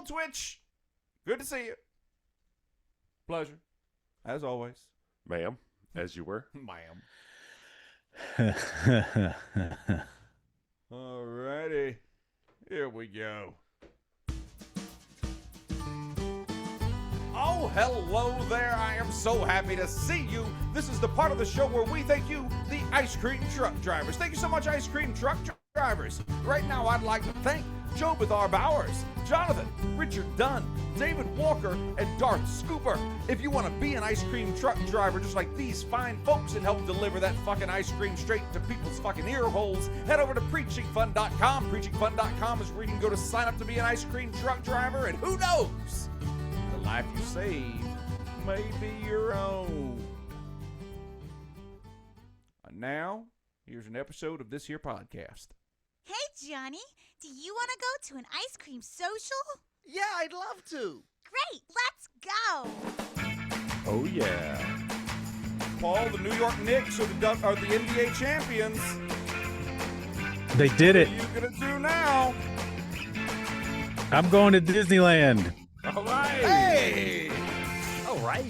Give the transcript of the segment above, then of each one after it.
Twitch. Good to see you. Pleasure, as always. Ma'am, as you were. Ma'am. Alrighty. Here we go. Oh, hello there. I am so happy to see you. This is the part of the show where we thank you, the ice cream truck drivers. Thank you so much, ice cream truck drivers. Right now, I'd like to thank Joe Bethar Bowers, Jonathan, Richard Dunn, David Walker, and Darth Scooper. If you want to be an ice cream truck driver just like these fine folks and help deliver that fucking ice cream straight to people's fucking ear holes, head over to preachingfun.com. Preachingfun.com is where you can go to sign up to be an ice cream truck driver, and who knows? The life you save may be your own. And now, here's an episode of this here podcast. Hey, Johnny, do you want to go to an ice cream social? Yeah, I'd love to. Great, let's go. Oh, yeah. Paul, the New York Knicks are the NBA champions. They did it. What are you going to do now? I'm going to Disneyland. All right. Hey! All right.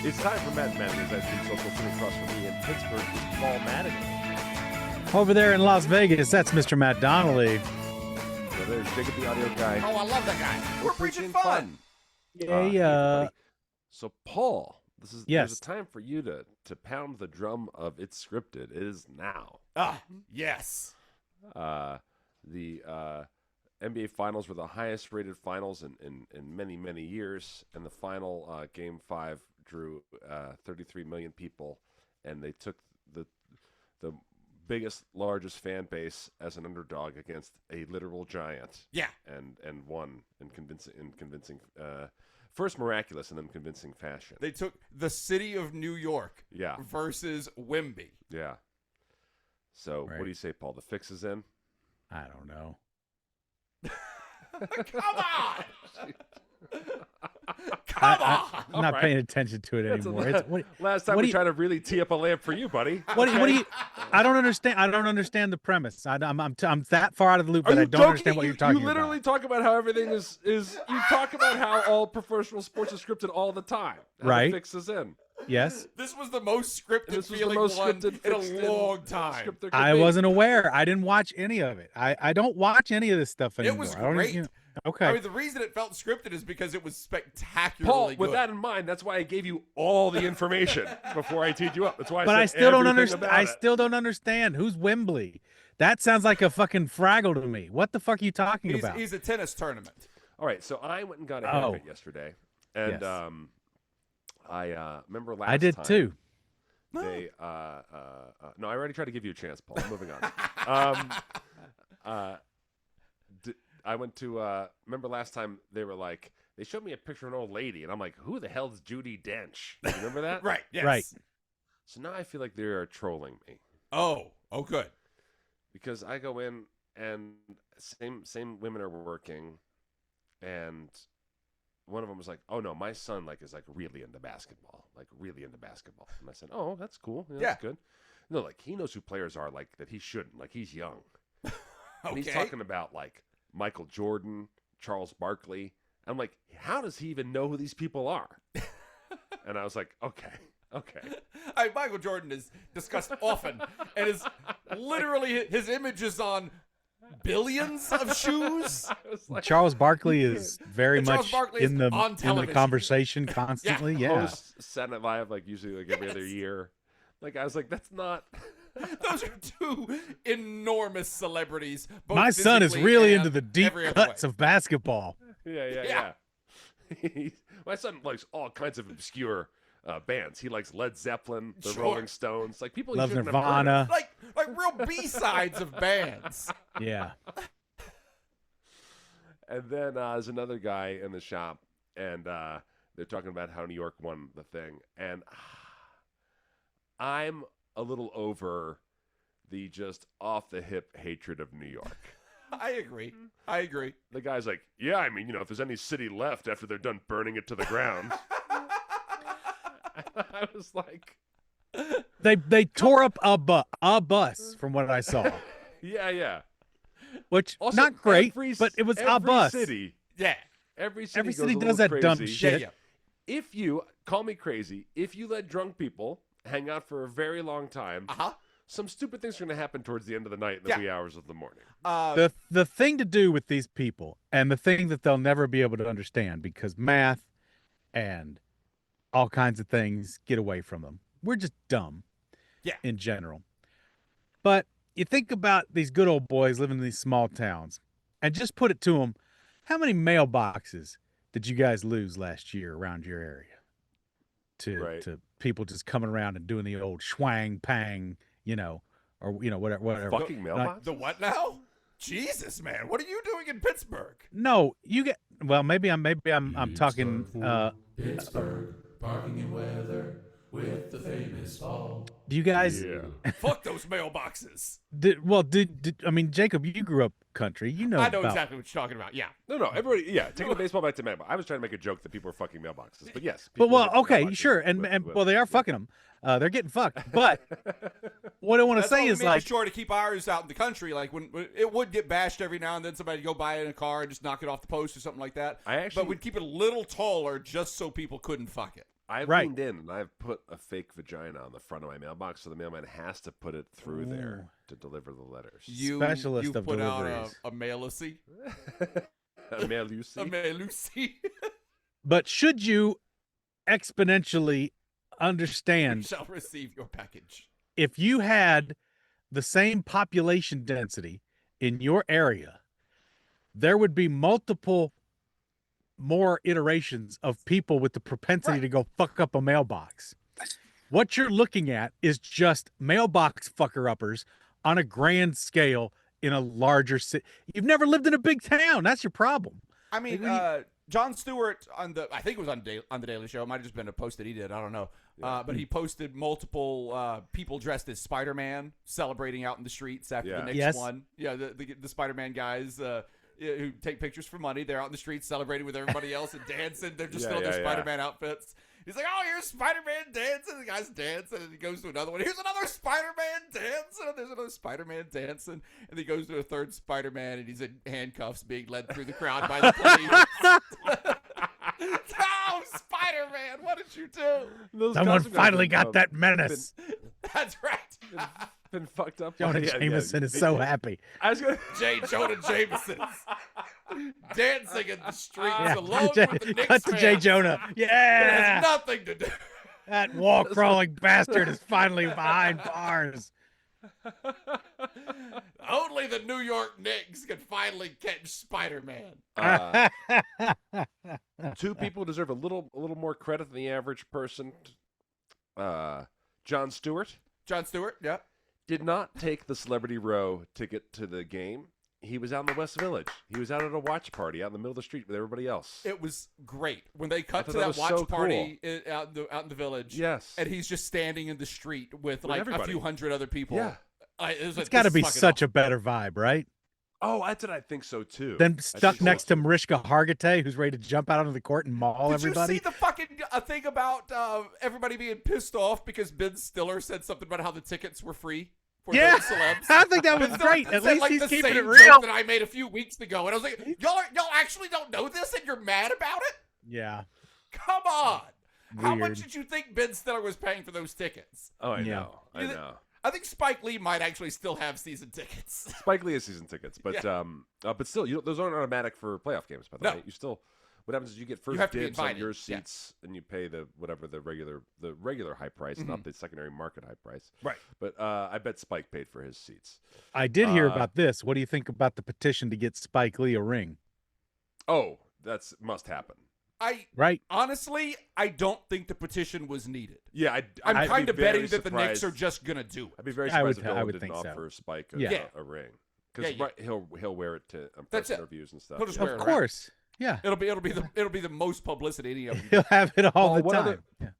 It's time for Matt Manning's Ice Cream Social. Sitting across from me in Pittsburgh is Paul Madigan. Over there in Las Vegas, that's Mr. Matt Donnelly. So there's Jacob, the audio guy. Oh, I love that guy. We're preaching fun. Yeah. So, Paul, there's Yes. a time for you to pound the drum of It's Scripted. It is now. Yes. The NBA Finals were the highest rated finals in many, many years. And the final Game 5 drew 33 million people. And they took the biggest, largest fan base as an underdog against a literal giant. Yeah. And won in convincing first miraculous and then convincing fashion. They took the city of New York versus Wemby. Yeah. So Right. what do you say, Paul? The fix is in? I don't know. Come on! Come on! I'm not paying attention to it That's anymore. last time we tried to really tee up a lamp for you, buddy. What do you? I don't understand. I don't understand the premise. I'm that far out of the loop that I don't understand what you're talking about. You literally talk about how everything is. You talk about how all professional sports is scripted all the time. Right. The fix is in. Yes. This was the most scripted This was the feeling most one scripted in fixed a long time. script there could I be. wasn't aware. I didn't watch any of it. I don't watch any of this stuff anymore. It was I don't great. even- okay. I mean, the reason it felt scripted is because it was spectacularly Paul, good. with that in mind, that's why I gave you all the information before I teed you up. That's why. But I I said still don't everything understand. about I it. still don't understand who's Wembley. That sounds like a fucking Fraggle to me. What the fuck are you talking about? He's a tennis tournament. All right, so I went and got a haircut Oh. yesterday, and Yes. I remember last. I did time too. They no, I already tried to give you a chance, Paul. Moving on. I went to remember last time they were like they showed me a picture of an old lady, and I'm like, who the hell's Judi Dench? You remember that? Right. Yes. Right. So now I feel like they are trolling me Oh, good. because I go in and same women are working, and one of them was like, "Oh no, my son is really into basketball, And I said, "Oh, that's cool. Yeah, that's good." No, he knows who players are that he shouldn't. He's young. And he's talking about Michael Jordan, Charles Barkley. I'm like, how does he even know who these people are? And I was like, okay. Michael Jordan is discussed often, and is literally his image is on billions of shoes. Charles Barkley is very And Charles much Barkley is in the on in the television. conversation constantly. Yeah. Hosts Saturday Night Live usually every other year. I was like, that's not. Those are two enormous celebrities. Both My son is physically really and into the deep every other cuts way. of basketball. Yeah. My son likes all kinds of obscure bands. He likes Led Zeppelin, the Sure. Rolling Stones, people you Loves shouldn't have heard of. Nirvana. like real B-sides of bands. Yeah. And then there's another guy in the shop, and they're talking about how New York won the thing. And I'm a little over the just off-the-hip hatred of New York. I agree. The guy's like, yeah, I mean, if there's any city left after they're done burning it to the ground. I was like... They tore up a bus from what I saw. Yeah. which Also, not great, every, but it was a every bus. City, Yeah. every city, Every goes city a does little that dumb crazy. shit. Yeah. If you call me crazy, if you let drunk people hang out for a very long time, some stupid things are going to happen towards the end of the night in the wee hours of the morning. The thing to do with these people, and the thing that they'll never be able to understand, because math and all kinds of things get away from them. We're just dumb. Yeah. In general. But you think about these good old boys living in these small towns, and just put it to them, how many mailboxes did you guys lose last year around your area? To people just coming around and doing the old schwang pang, or whatever. Fucking mailbox. The what now? Jesus, man, what are you doing in Pittsburgh? No, you get. Well, maybe I'm talking. Pittsburgh, parking in weather with the famous Paul. Do you guys? Yeah. Fuck those mailboxes. I mean, Jacob, you grew up country. You know. I know about, exactly what you're talking about. Yeah. No, everybody. Yeah, taking the baseball back to mailbox. I was trying to make a joke that people are fucking mailboxes, but yes. But people get okay, mailboxes sure, and with- well, they are fucking them. They're getting fucked. But what I want to That's say why is we made like, sure to keep ours out in the country. Like when it would get bashed every now and then, somebody would go buy it in a car and just knock it off the post or something like that. But we'd keep it a little taller just so people couldn't fuck it. I've leaned in and I've put a fake vagina on the front of my mailbox, so the mailman has to put it through there to deliver the letters. You Specialist of put deliveries. out a mail-lucy. A mail-lucy. A mail-lucy. but should you exponentially understand shall receive your package. if you had the same population density in your area, there would be multiple more iterations of people with the propensity to go fuck up a mailbox. What you're looking at is just mailbox fucker-uppers on a grand scale in a larger city. You've never lived in a big town. That's your problem. I mean, Jon Stewart I think it was on the Daily Show. It might have just been a post that he did. I don't know. But he posted multiple people dressed as Spider-Man celebrating out in the streets after the Knicks won. Yeah, the Spider-Man guys who take pictures for money. They're out in the streets celebrating with everybody else and dancing. They're just still in their Spider-Man outfits. He's like, oh, here's Spider-Man dancing. The guy's dancing, and he goes to another one. Here's another Spider-Man dancing. There's another Spider-Man dancing. And he goes to a third Spider-Man, and he's in handcuffs being led through the crowd by the police. Oh, Spider-Man, what did you do? Someone finally got that menace. That's right. Been fucked up. Jonah Jameson is so happy. I was gonna J. Jonah Jameson dancing in the streets alone with the Knicks cut to J. fans. Jonah. It Yeah. has nothing to do. That wall crawling bastard is finally behind bars. Only the New York Knicks can finally catch Spider-Man. Two people deserve a little more credit than the average person. Jon Stewart Jon Stewart, yeah. did not take the Celebrity Row ticket to the game. He was out in the West Village. He was out at a watch party out in the middle of the street with everybody else. It was great when they cut thought to that that was watch so party out in the village. Yes. And he's just standing in the street with like everybody. a few hundred other people. Yeah. It's got to be such a better vibe, right? Oh, I think so too. Then stuck next to Mariska Hargitay, who's ready to jump out onto the court and maul everybody. Did you see the fucking thing about everybody being pissed off because Ben Stiller said something about how the tickets were free? Yeah, celebs. I think that was Ben great. Stiller At said, least like, he's the keeping same it joke real. that I made a few weeks ago, and I was like, y'all actually don't know this, and you're mad about it? Yeah. Come on. How much Weird. did you think Ben Stiller was paying for those tickets? Oh, I Yeah. know. I know. I think Spike Lee might actually still have season tickets. Spike Lee has season tickets, but but still, those aren't automatic for playoff games. By the No. way, you still. What happens is you get first have to be dibs on invited, your yeah. seats, and you pay the regular high price, not the secondary market high price. Right. But I bet Spike paid for his seats. I did hear about this. What do you think about the petition to get Spike Lee a ring? Oh, that's must happen. Right? Honestly, I don't think the petition was needed. Yeah, I'm I'd kind be of betting very that the Knicks surprised. are just gonna do it. I'd be very I would- surprised if I Bill would didn't think so. offer Spike Yeah. a ring because Yeah. he'll wear it to That's press it. interviews and stuff. He'll just yeah. wear it Of around. course. Yeah. It'll be the most publicity any of them. He'll have it all Paul, the what time. other-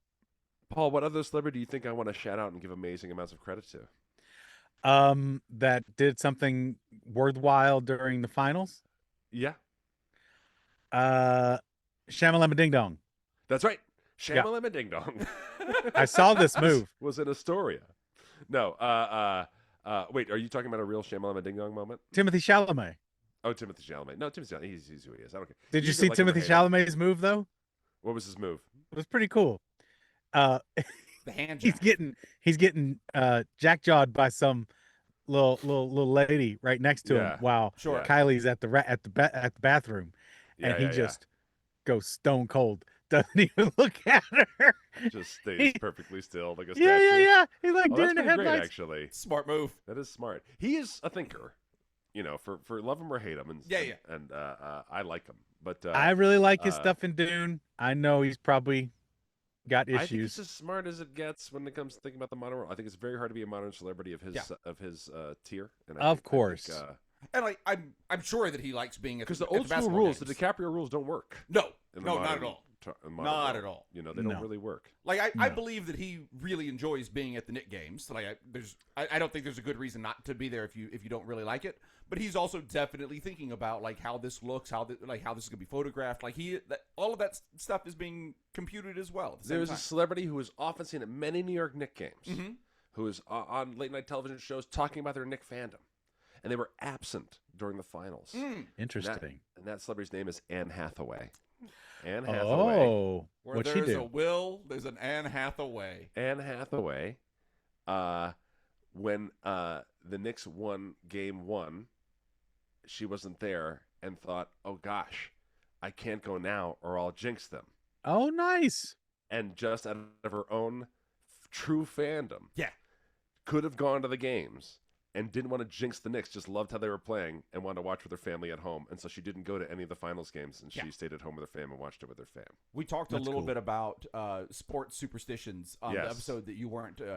Paul, what other celebrity do you think I want to shout out and give amazing amounts of credit to? That did something worthwhile during the finals. Yeah, Shamalama Ding Dong. that's right. Shamalama Ding Dong. I saw this move. Was in Astoria. No, Wait, are you talking about a real Shamalama Ding Dong moment? Timothy Chalamet. Oh, Timothy Chalamet. No, Timothy Chalamet. He's who he is. I don't care. Did you Either see like him or Timothy hate him. Chalamet's move though? What was his move? It was pretty cool. Uh, The hand he's job. getting jack-jawed by some little lady right next to him Yeah. while Sure. Kylie's at the bathroom, and he just goes stone cold. Doesn't even look at her. just stays he- perfectly still like a statue. Yeah. He's like Oh, deer in that's the pretty great, headlights. actually. Smart move. That is smart. He is a thinker. You know, for love him or hate him, and Yeah. and I like him. But I really like his stuff in Dune. I know he's probably got I think he's issues. as smart as it gets when it comes to thinking about the modern world. I think it's very hard to be a modern celebrity of his tier. And Of course. And like I'm sure that he likes being at because the the old school basketball rules, games. the DiCaprio rules, don't work. No, in the no, not modern at all. modern Not world. at all. You know, they No. don't really work. Like I No. believe that he really enjoys being at the Knick games. Like I don't think there's a good reason not to be there if you don't really like it. But he's also definitely thinking about like how this looks, how this is gonna be photographed. Like all of that stuff is being computed as well. At the same There's a time. celebrity who is often seen at many New York Knicks games, Mhm. who is on late night television shows talking about their Knick fandom, and they were absent during the finals. Interesting. And that celebrity's name is Anne Hathaway. Anne Hathaway. Oh, Where what'd she there's do? a Will, there's an Anne Hathaway. Anne Hathaway, when the Knicks won Game 1, she wasn't there and thought, "Oh gosh, I can't go now, or I'll jinx them." Oh, nice. And just out of her own true fandom, Yeah. could have gone to the games and didn't want to jinx the Knicks. Just loved how they were playing and wanted to watch with her family at home, and so she didn't go to any of the finals games, and she Yeah. stayed at home with her fam and watched it with her fam. We talked That's a little cool. bit about sports superstitions on the Yes. episode that you weren't here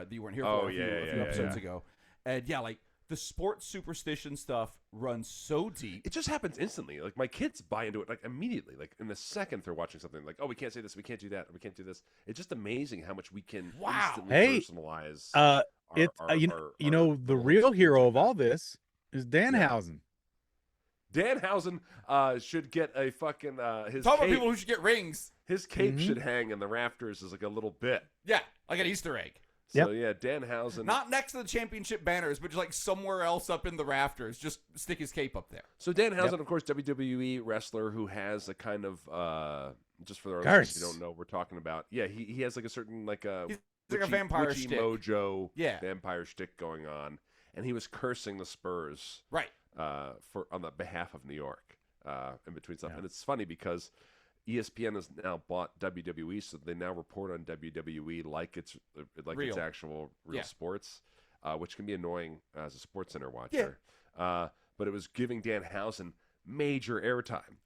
Oh, for a few yeah, episodes yeah. ago. And yeah, like the sports superstition stuff runs so deep. It just happens instantly. Like my kids buy into it like immediately. Like in the second they're watching something, like, "Oh, we can't say this, we can't do that, or we can't do this." It's just amazing how much we can instantly Hey, personalize. It's our- you know our the worlds real and hero things of like all this is Danhausen. Danhausen should get a fucking his Talk about cape. people who should get rings. His cape Mhm. should hang in the rafters as like a little bit. Yeah, like an Easter egg. So yeah, Danhausen. Not next to the championship banners, but just like somewhere else up in the rafters. Just stick his cape up there. So Danhausen, of course, WWE wrestler who has a kind of just for the listeners who don't know, what we're talking about. Yeah, he has like a certain like a He's like a vampire witchy shtick. mojo, Yeah. vampire shtick going on, and he was cursing the Spurs Right. for on the behalf of New York in between stuff. Yeah. And it's funny because ESPN has now bought WWE, so they now report on WWE like it's Real. actual real Yeah. sports, which can be annoying as a Sports Center watcher. But it was giving Danhausen major airtime.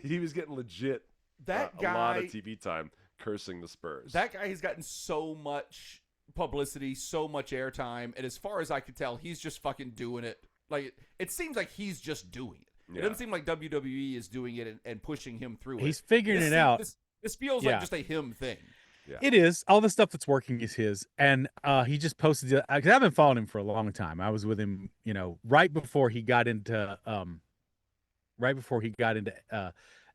He was getting legit That a lot of guy- TV time cursing the Spurs. That guy has gotten so much publicity, so much airtime, and as far as I can tell, he's just fucking doing it. Like it seems like he's just doing it. It Yeah. doesn't seem like WWE is doing it and pushing him through it. He's figuring it out. This feels Yeah. like just a him thing. It is. All the stuff that's working is his, and he just posted. Because I've been following him for a long time. I was with him, right before he got into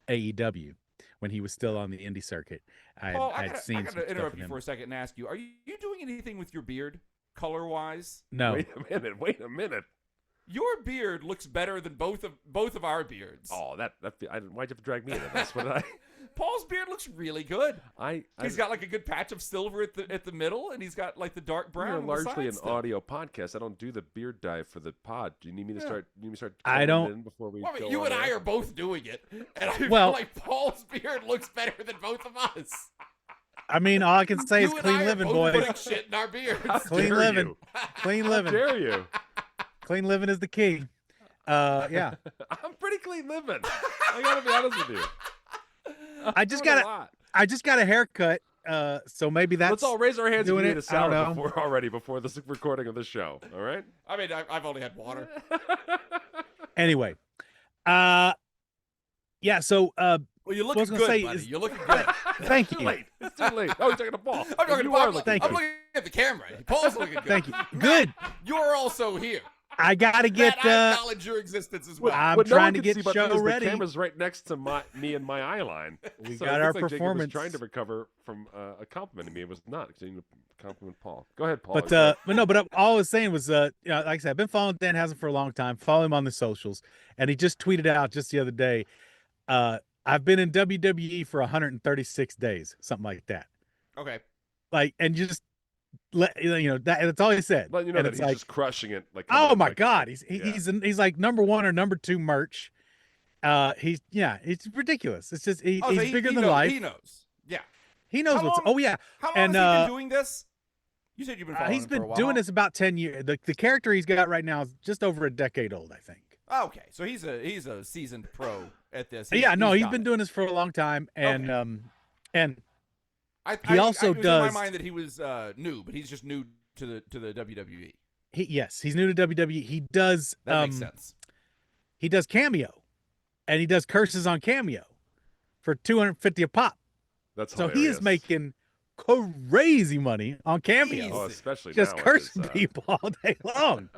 AEW, when he was still on the indie circuit. Paul, I I'd gotta, seen I some gotta stuff interrupt of you him. for a second and ask you: Are you doing anything with your beard, color-wise? No, Wait a minute. Your beard looks better than both of our beards. Oh, why'd you have to drag me into this? What did I? Paul's beard looks really good. He's I got like a good patch of silver at the middle, and he's got like the dark brown. We're on the largely an sides still. audio podcast. I don't do the beard dye for the pod. Do you need me to start? You need me to start? I coloring don't- it in before we. Well, I mean, go you on and I air? are both doing it, and I Well- feel like Paul's beard looks better than both of us. I mean, all I can say is You and clean I are living, both boys. putting shit in our beards. Clean dare living. you? Clean How living. dare you? Clean living is the key. Yeah. I'm pretty clean living. I gotta be honest with you. I just Doing a got lot. I just got a haircut. So maybe that's Let's all raise our hands if doing we it. ate a I don't salad know. before this recording of the show. All right. I mean, I've only had water. anyway. Yeah. So Well, you're What I was looking gonna say good, buddy. is- You're looking good. thank Too you. late. It's too late. Oh, you're talking to Paul. I'm talking You about. are looking Thank I'm you. looking at the camera. Paul's looking good. Thank you. Good. You're also here. I gotta get. That I acknowledge your existence as well. I'm What no trying one to can get see but show me is ready. The camera's right next to me and my eye line. We So got it our looks like Jacob performance. was trying to recover from a compliment to me. It was not because he didn't compliment Paul. Go ahead, Paul. But all I was saying was, like I said, I've been following Danhausen for a long time. Follow him on the socials, and he just tweeted out just the other day. I've been in WWE for 136 days, something like that. Okay. Like, and just let that's all he said. But you know and that it's he's like, just crushing it. Like, oh my God, he's like number 1 or number 2 merch. It's ridiculous. It's just he's bigger than life. He knows. Yeah. He knows what's. Oh yeah. How long And has he been doing this? You said you've been following he's him for a been while. doing this about 10 years. The character he's got right now is just over a decade old, I think. Oh, okay, so he's a seasoned pro at this. He's been doing this for a long time, and he also it was does. in my mind that he was new, but he's just new to the WWE. He's new to WWE. He does. That makes sense. He does Cameo, and he does curses on Cameo for $250 a pop. That's so hilarious. he is making crazy money on Cameo. Oh, especially just now cursing people all day long.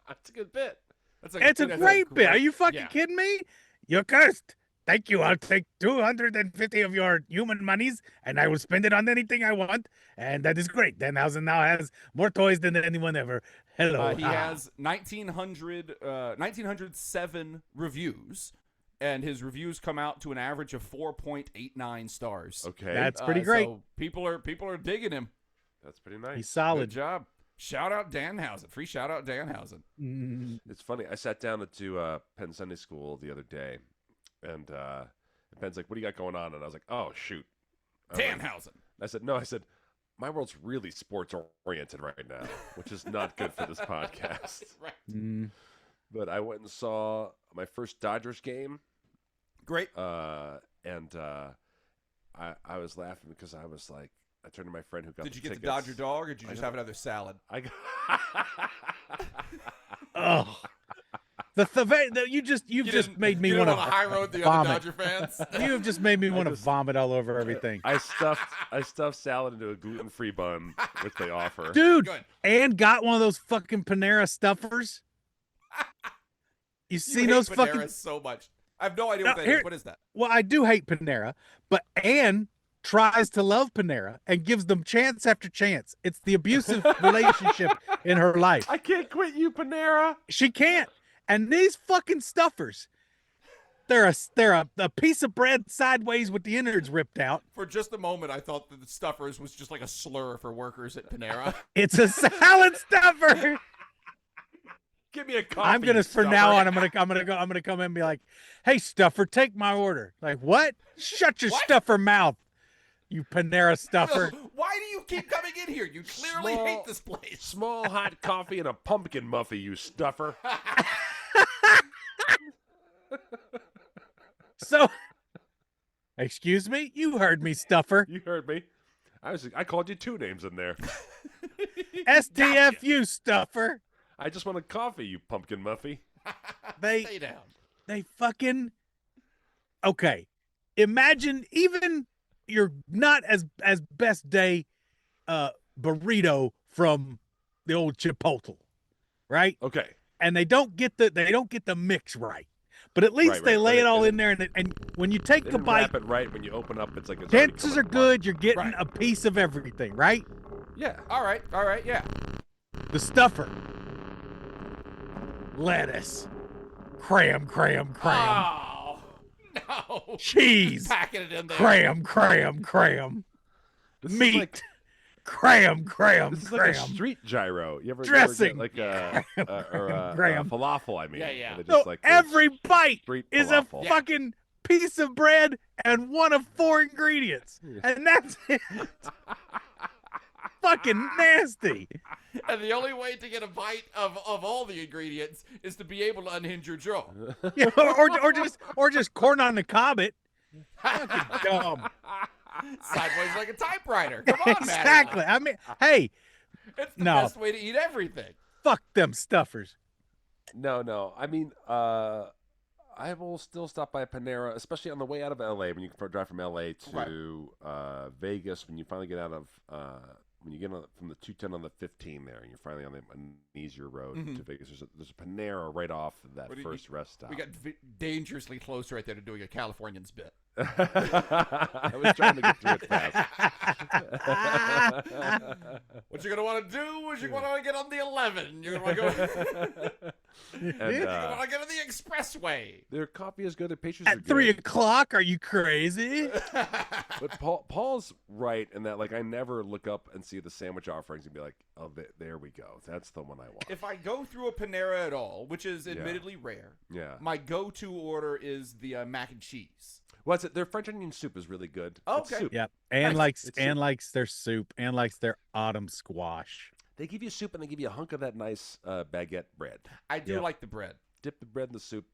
That's a good bit. It's a great bit. Are you fucking kidding me? You're cursed. Thank you. I'll take 250 of your human monies, and I will spend it on anything I want. And that is great. Danhausen now has more toys than anyone ever. Hello. He has 1,907 reviews, and his reviews come out to an average of 4.89 stars. Okay, that's pretty great. So people are digging him. That's pretty nice. He's solid. Good job. Shout out Danhausen. Free shout out Danhausen. It's funny. I sat down to Penn Sunday School the other day, and Penn's like, "What do you got going on?" And I was like, "Oh shoot, Danhausen." I said, "No." I said, "My world's really sports oriented right now, which is not good for this podcast." Right. But I went and saw my first Dodgers game. Great. And I was laughing because I was like, I turned to my friend who got. Did you the get the tickets. Dodger dog, or did you just have another salad? I got. Oh, you've just made me want to high road the vomit. other Dodger fans. You have just made me want to vomit all over everything. I stuffed salad into a gluten-free bun, which they offer. Dude, Good. and got one of those fucking Panera stuffers. You see hate those Panera fucking so much. I have no idea what that is. What is that? Well, I do hate Panera, but Anne tries to love Panera and gives them chance after chance. It's the abusive relationship in her life. I can't quit you, Panera. She can't. And these fucking stuffers, they're a piece of bread sideways with the innards ripped out. For just a moment, I thought that the stuffers was just like a slur for workers at Panera. It's a salad stuffer. Give me a coffee. I'm gonna from now on. I'm gonna come in and be like, "Hey, stuffer, take my order." Like, what? Shut your stuffer mouth, you Panera stuffer. Why do you keep coming in here? You clearly hate this place. Small hot coffee and a pumpkin muffin, you stuffer. So, excuse me, you heard me, stuffer. You heard me. I called you 2 names in there. STFU, stuffer. I just want a coffee, you pumpkin muffy. Stay down. They fucking okay. Imagine even your not as best day burrito from the old Chipotle, right? Okay. And they don't get the mix right, but at least they lay it all in there, and when you take a bite, wrap it right when you open up. It's like it's chances are good you're getting a piece of everything, right? Yeah. All right, yeah. The stuffer, lettuce, cram, Oh, no. cheese, Packing it in there. cram, This is meat, like, cram. this is like a street gyro. You ever Dressing. get like a Cram. falafel? I mean, Yeah. They just So like every bite street is falafel. a fucking piece of bread and one of 4 ingredients, and that's it. Fucking nasty. And the only way to get a bite of all the ingredients is to be able to unhinge your jaw. Yeah, or just corn on the cob it. Fucking dumb. Sideways like a typewriter. Come on, man. Exactly. I mean, hey, It's the No. best way to eat everything. fuck them stuffers. No. I mean, I will still stop by Panera, especially on the way out of LA when you can drive from LA to Vegas when you finally get out of when you get on from the 210 on the 15 there, and you're finally on the easier road to Vegas. There's a Panera right off of that first rest stop. We got dangerously close right there to doing a Californians bit. I was trying to get through it fast. What you're gonna want to do is you're gonna want to get on the 11. You're gonna want to go. You're gonna want to get on the expressway. Their coffee is good. Their pastries are At good. 3 o'clock? Are you crazy? But Paul's right in that, like, I never look up and see the sandwich offerings and be like, oh, there we go. That's the one I want. If I go through a Panera at all, which is admittedly rare, my go-to order is the mac and cheese. What's it? Their French onion soup is really good. Oh, It's okay. soup. Yep. And It's soup. likes their soup and likes their autumn squash. They give you soup and they give you a hunk of that nice baguette bread. I do like the bread. Dip the bread in the soup.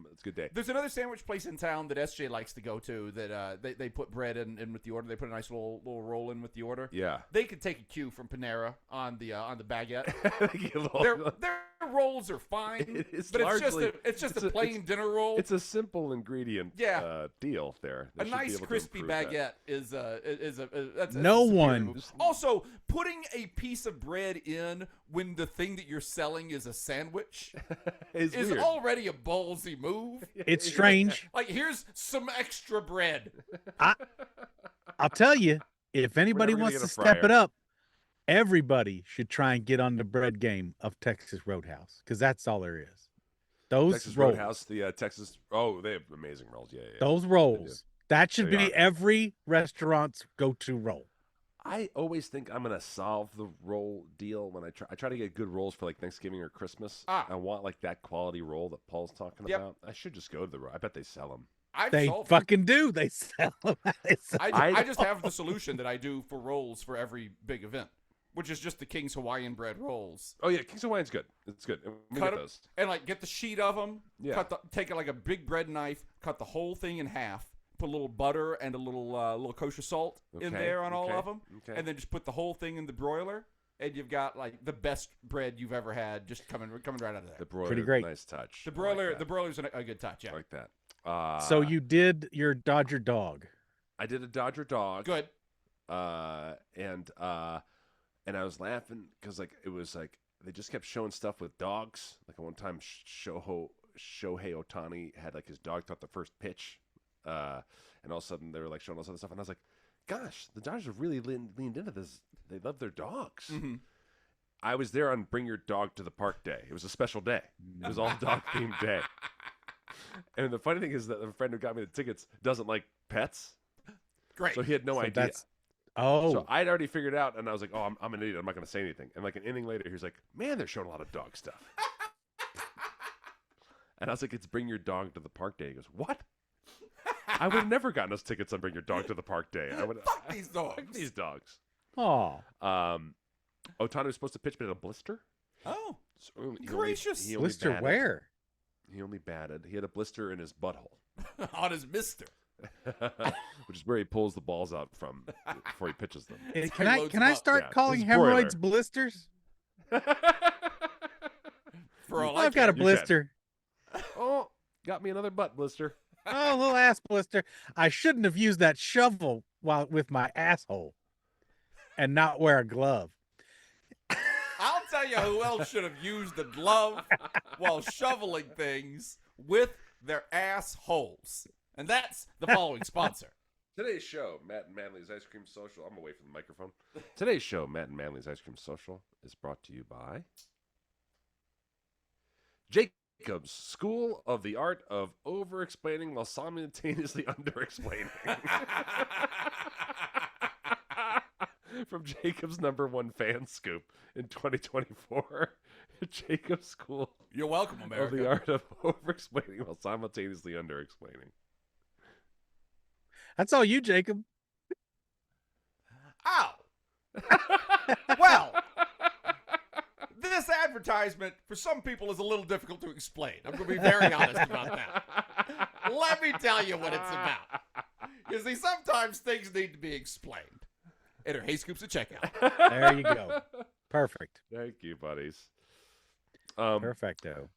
It's a good day. There's another sandwich place in town that SJ likes to go to that they put bread in with the order. They put a nice little roll in with the order. Yeah. They could take a cue from Panera on the baguette. Their their rolls are fine, It's but largely- it's just a plain dinner roll. It's a simple ingredient deal there. They A should be nice able to crispy improve baguette that. that's No a superior one- move. Also, putting a piece of bread in when the thing that you're selling is a sandwich is is weird. already a ballsy move. It's strange. Like, here's some extra bread. I'll tell you, if anybody We're never wants gonna to get a step it fryer. up, everybody should try and get on the bread game of Texas Roadhouse because that's all there is. Those Texas rolls, Roadhouse, the Texas. Oh, they have amazing rolls. Yeah. those rolls, that should They be are. every restaurant's go-to roll. I always think I'm gonna solve the roll deal when I try to get good rolls for like Thanksgiving or Christmas. I want like that quality roll that Paul's talking about. I should just go to the. I bet they sell them. They fucking do. They sell them. I just have the solution that I do for rolls for every big event, which is just the King's Hawaiian bread rolls. Oh yeah, King's Hawaiian's good. It's good. We Cut get 'em, those. and like get the sheet of them. Yeah. Take it like a big bread knife. Cut the whole thing in half. Put a little butter and a little kosher salt in there on all of them, and then just put the whole thing in the broiler, and you've got like the best bread you've ever had, just coming right out of there. The broiler, Pretty great. Nice touch. The I broiler's a good touch. Yeah. like that. So you did your Dodger dog. I did a Dodger dog. Good. And I was laughing because like it was like they just kept showing stuff with dogs. Like at one time, Shohei Ohtani had like his dog thought the first pitch, and all of a sudden they were like showing all this other stuff, and I was like, "Gosh, the Dodgers have really leaned into this. They love their dogs." Mm-hmm. I was there on Bring Your Dog to the Park Day. It was a special day. It was all dog themed day. And the funny thing is that the friend who got me the tickets doesn't like pets. Great. So he had no idea. Oh. So I'd already figured out, and I was like, "Oh, I'm an idiot. I'm not going to say anything." And like an inning later, he was like, "Man, they're showing a lot of dog stuff." And I was like, "It's Bring Your Dog to the Park Day." He goes, "What?" I would have never gotten us tickets on Bring Your Dog to the Park Day. I would Fuck these dogs. Fuck these dogs. Oh. Ohtani was supposed to pitch, but had a blister. Oh, So gracious. he only Blister batted. where? He only batted. He had a blister in his butthole, on his mister. which is where he pulls the balls out from before he pitches them. Can I loads can them I up. start Yeah, calling his broiler. hemorrhoids blisters? For all I I've got a care. blister. Oh, got me another butt blister. Oh, a little ass blister. I shouldn't have used that shovel while with my asshole and not wear a glove. I'll tell you who else should have used the glove while shoveling things with their assholes. And that's the following sponsor. Today's show, Matt and Manley's Ice Cream Social. I'm away from the microphone. Today's show, Matt and Manley's Ice Cream Social, is brought to you by Jacob's School of the Art of Over-Explaining while simultaneously Under-Explaining. From Jacob's #1 fan scoop in 2024. Jacob's School You're welcome, of America. the Art of Over-Explaining while simultaneously Under-Explaining. That's all you, Jacob. Ow! Well, this advertisement for some people is a little difficult to explain. I'm going to be very honest about that. Let me tell you what it's about. You see, sometimes things need to be explained. Enter Hey Scoops at checkout. There you go. Perfect. Thank you, buddies. Perfecto.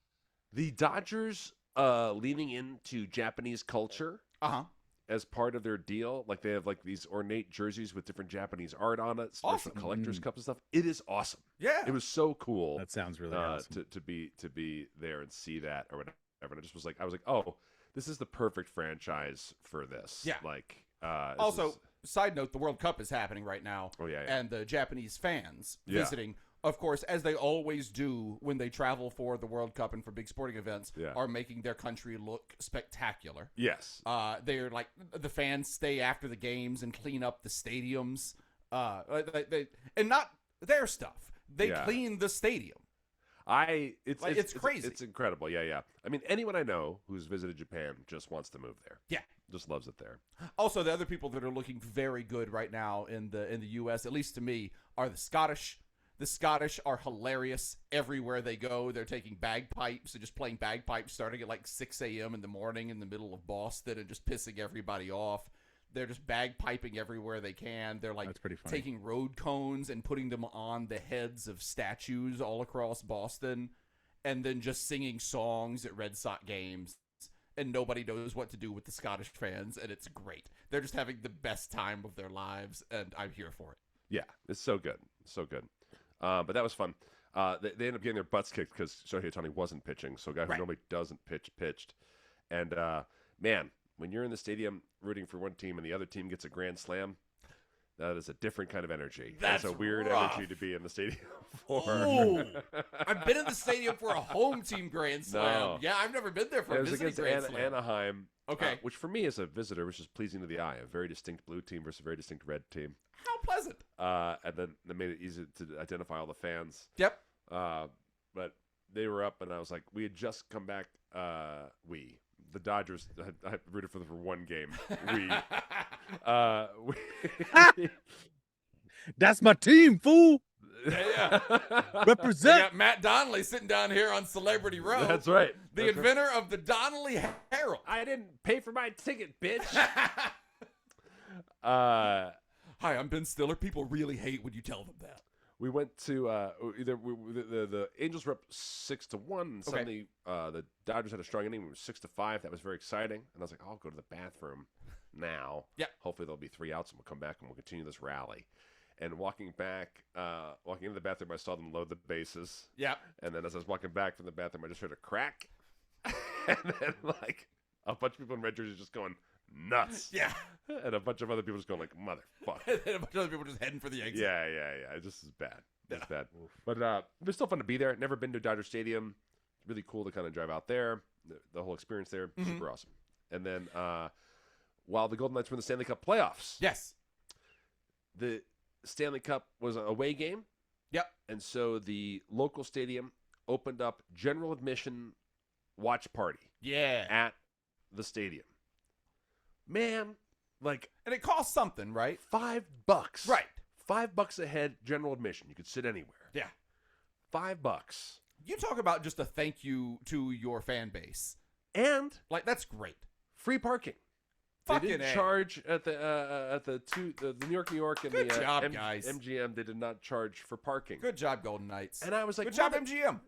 The Dodgers leaning into Japanese culture Uh-huh. as part of their deal. Like they have like these ornate jerseys with different Japanese art on it, special Awesome. collector's cups and stuff. It is awesome. Yeah. It was so cool. That sounds really awesome. to be there and see that or whatever. And I was like, oh, this is the perfect franchise for this. Yeah. Like Also, side note, the World Cup is happening right now. Oh, yeah. And the Japanese fans Yeah. visiting, of course, as they always do when they travel for the World Cup and for big sporting events, Yeah. are making their country look spectacular. Yes. They're like, the fans stay after the games and clean up the stadiums. And not their stuff. They Yeah. clean the stadium. It's crazy. It's incredible. Yeah. I mean, anyone I know who's visited Japan just wants to move there. Yeah. Just loves it there. Also, the other people that are looking very good right now in the U.S., at least to me, are the Scottish. The Scottish are hilarious everywhere they go. They're taking bagpipes and just playing bagpipes starting at like 6 a.m. in the morning in the middle of Boston and just pissing everybody off. They're just bagpiping everywhere they can. They're like That's pretty funny. taking road cones and putting them on the heads of statues all across Boston and then just singing songs at Red Sox games. And nobody knows what to do with the Scottish fans, and it's great. They're just having the best time of their lives, and I'm here for it. Yeah, it's so good. So good. But that was fun. They ended up getting their butts kicked because Shohei Ohtani wasn't pitching, so a guy who Right. normally doesn't pitch pitched. And, man, when you're in the stadium rooting for one team and the other team gets a grand slam, that is a different kind of energy. That's a weird rough. energy to be in the stadium for. Ooh. I've been in the stadium for a home team grand slam. No. Yeah, I've never been there for It a was visiting against grand slam. Anaheim, Okay. which for me as a visitor was just pleasing to the eye. A very distinct blue team versus a very distinct red team. How pleasant. And then they made it easy to identify all the fans. Yep. But they were up, and I was like, we had just come back. The Dodgers, I rooted for them for one game. That's my team, fool. Yeah. They Represent. got Matt Donnelly sitting down here on Celebrity Row. That's right. The That's right. inventor of the Donnelly Herald. I didn't pay for my ticket, bitch. Hi, I'm Ben Stiller. People really hate when you tell them that. We went to the Angels were up 6-1, and suddenly the Dodgers had a strong inning. We were 6-5. That was very exciting. And I was like, I'll go to the bathroom now. Yeah. Hopefully there'll be 3 outs, and we'll come back and we'll continue this rally. And walking into the bathroom, I saw them load the bases. Yeah. And then as I was walking back from the bathroom, I just heard a crack, and then like a bunch of people in red jerseys just going nuts. Yeah. And a bunch of other people just going like, motherfucker. And then a bunch of other people just heading for the exit. Yeah. It just is bad. It's bad. But it was still fun to be there. Never been to Dodger Stadium. It's really cool to kind of drive out there. The whole experience there, super awesome. And then while the Golden Knights were in the Stanley Cup playoffs, Yes. the Stanley Cup was an away game. Yep. And so the local stadium opened up general admission watch party Yeah. at the stadium. Man, like And it costs something, right? $5. Right. $5 a head, general admission. You could sit anywhere. Yeah. $5. You talk about just a thank you to your fan base. And Like, that's great. free parking. Fucking They didn't A. charge at the New York and Good the job, guys. MGM. They did not charge for parking. Good job, Golden Knights. And I was like, Good job, "Mother-" MGM.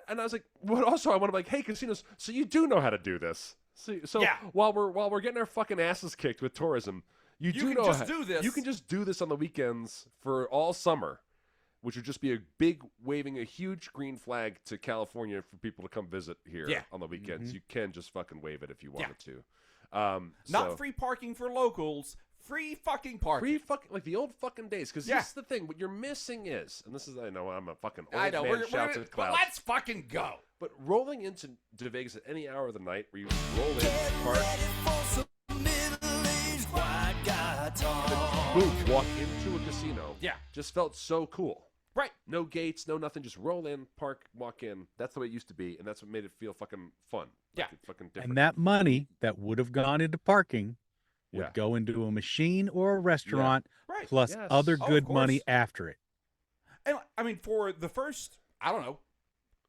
And I was like, "What?" Also, I want to be like, "Hey, casinos, so you do know how to do this." So Yeah. while we're getting our fucking asses kicked with tourism, you do can know just how, do this. You can just do this on the weekends for all summer, which would just be a big waving a huge green flag to California for people to come visit here Yeah. on the weekends. You can just fucking wave it if you wanted to. Not So- free parking for locals. Free fucking parking. Free fucking like the old fucking days, because Yeah. this is the thing. What you're missing is, and this is I know I'm a fucking old I know. man We're shouts at the but clouds, let's fucking go. but rolling into Vegas at any hour of the night, where you roll in, park, boom, walk into a casino, Yeah. just felt so cool. Right. No gates, no nothing, just roll in, park, walk in. That's the way it used to be, and that's what made it feel fucking fun. Yeah. Fucking different. And that money that would have gone into parking would Yeah. go into a machine or a restaurant, Right. plus Yes. other Oh, of good money course. after it. And I mean, for the first, I don't know,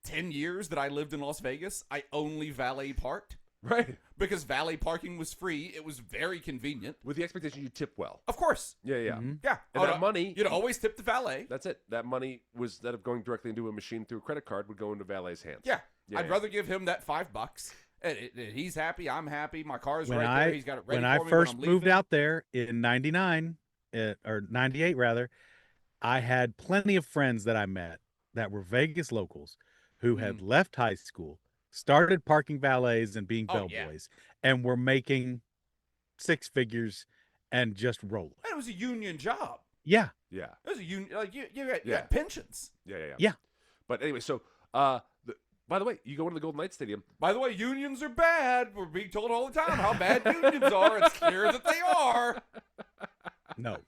10 years that I lived in Las Vegas, I only valet parked Right. because valet parking was free. It was very convenient. With the expectation you tip well. Of course. Yeah. Mhm. Yeah. And that money, You'd always tip the valet. that's it. That money was, instead of going directly into a machine through a credit card, would go into valet's hands. Yeah. Yeah, I'd yeah. rather give him that $5 He's happy. I'm happy. My car's When right there. He's got it ready when for I me first I'm moved leaving. out there in '99 or '98 rather, I had plenty of friends that I met that were Vegas locals who had left high school, started parking valets and being Oh, yeah. bellboys, and were making six figures and just rolling. And it was a union job. Yeah. Yeah. It was a union. Like you got Yeah. pensions. Yeah. But anyway, so by the way, you go into the Golden Knights Stadium. By the way, unions are bad. We're being told all the time how bad unions are. It's clear that they are. No.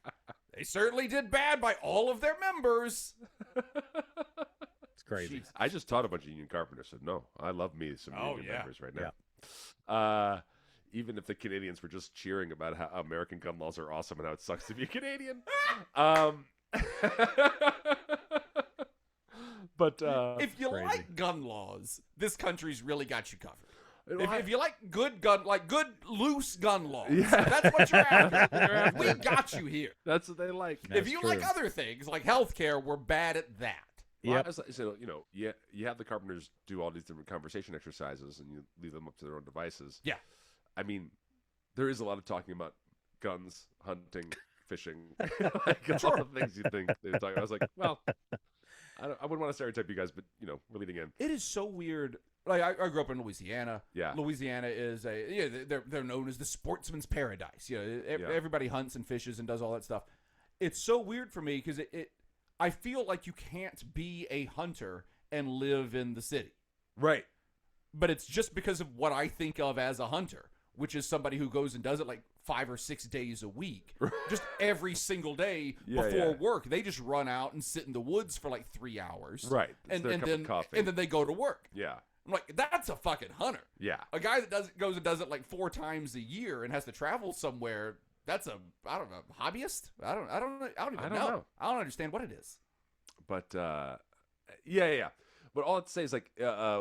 They certainly did bad by all of their members. It's crazy. Jeez. I just taught a bunch of union carpenters. So no, I love me some union members right now. Even if the Canadians were just cheering about how American gun laws are awesome and how it sucks to be a Canadian. But if you crazy. like gun laws, this country's really got you covered. Well, If you like good loose gun laws, Yeah. that's what you're after. You're after. We got you here. that's what they like. That's if you true. like other things like healthcare, we're bad at that. Well, Yep. so you have the carpenters do all these different conversation exercises, and you leave them up to their own devices. Yeah. I mean, there is a lot of talking about guns, hunting, fishing, like all the things you think they're talking. I was like, well, I wouldn't want to stereotype you guys, but we're leading in. It is so weird. Like I grew up in Louisiana. Yeah. Louisiana is they're known as the sportsman's paradise. Everybody hunts and fishes and does all that stuff. It's so weird for me because I feel like you can't be a hunter and live in the city. Right. But it's just because of what I think of as a hunter, which is somebody who goes and does it like 5 or 6 days a week, just every single day before work. They just run out and sit in the woods for like 3 hours, Right. It's And their and cup then of coffee. and then they go to work. Yeah. I'm like, that's a fucking hunter. Yeah. A guy that goes and does it like 4 times a year and has to travel somewhere. That's I don't know, hobbyist. I don't even know. I don't understand what it is. But yeah. But all I'd say is like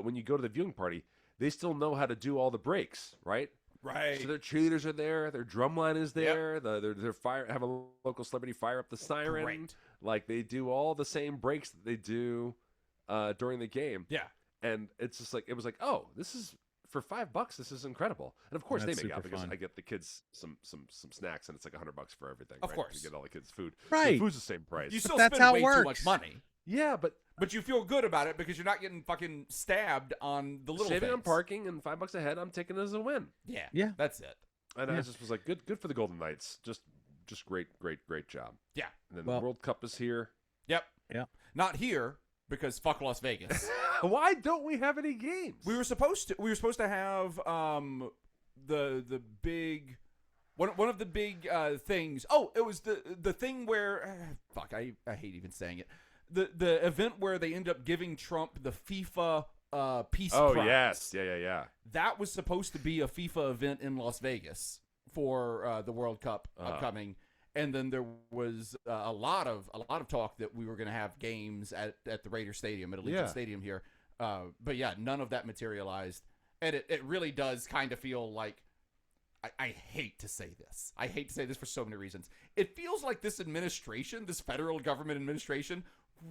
when you go to the viewing party, they still know how to do all the breaks, right? Right. So their cheerleaders are there, their drum line is there, their fire have a local celebrity fire up the siren. Great. Like they do all the same breaks that they do during the game. Yeah. And it's just like it was like, oh, this is for $5. This is incredible. And of course That's they make out super because fun. I get the kids some snacks and it's like $100 for everything. Of right? course. You get all the kids food. Right. The food's the same price. You still that's spend how way it too works. much money, yeah, but but you feel good about it because you're not getting fucking stabbed on the little saving things. on parking and $5 a head, I'm taking it as a win. Yeah. Yeah. That's it. And Yeah. I just was like, good for the Golden Knights. Just great job. Yeah. And then Well- the World Cup is here. Yep. Yeah. Not here because fuck Las Vegas. Why don't we have any games? We were supposed to have the big one of the big things. Oh, it was the thing where fuck, I hate even saying it. The event where they end up giving Trump the FIFA Peace Oh Prize. yes, yeah. That was supposed to be a FIFA event in Las Vegas for the World Cup upcoming. And then there was a lot of talk that we were going to have games at the Raider Stadium, at Allegiant Yeah. Stadium here. But yeah, none of that materialized. And it really does kind of feel like, I hate to say this. I hate to say this for so many reasons. It feels like this administration, this federal government administration,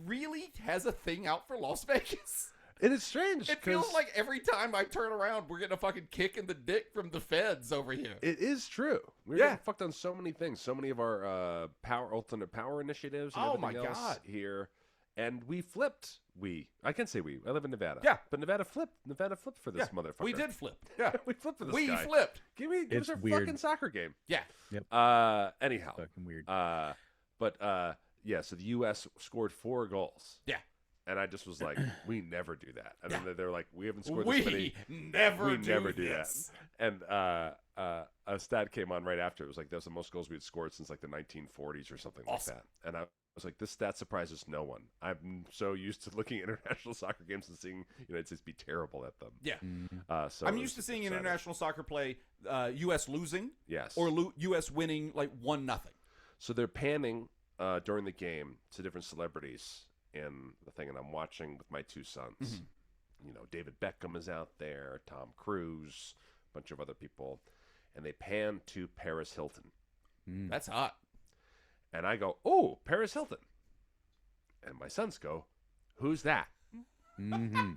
really has a thing out for Las Vegas. It is strange. It feels like every time I turn around, we're getting a fucking kick in the dick from the feds over here. it is true. We're getting fucked on so many things. So many of our alternate power initiatives. And Oh, my everything else God. here, and we flipped. I can say we. I live in Nevada. Yeah. but Nevada flipped. Nevada flipped for this motherfucker. We did flip. Yeah. we flipped for this We guy. flipped. Give us It's our weird. fucking soccer game. Yeah. Anyhow. Fucking weird. But yeah. So the U.S. scored 4 goals. Yeah. And I just was like, we never do that. And then they're like, we haven't scored We this many. never do this. that. And a stat came on right after. It was like, that was the most goals we had scored since like the 1940s or something Awesome. like that. And I was like, this stat surprises no one. I'm so used to looking at international soccer games and seeing United States be terrible at them. Yeah. So I'm it used to was seeing exciting. international soccer play U.S. losing Yes. or U.S. winning like 1-0. So they're panning during the game to different celebrities in the thing, and I'm watching with my 2 sons. Mm-hmm. You know, David Beckham is out there, Tom Cruise, a bunch of other people, and they pan to Paris Hilton. That's hot. And I go, oh, Paris Hilton. And my sons go, who's that? Mm-hmm.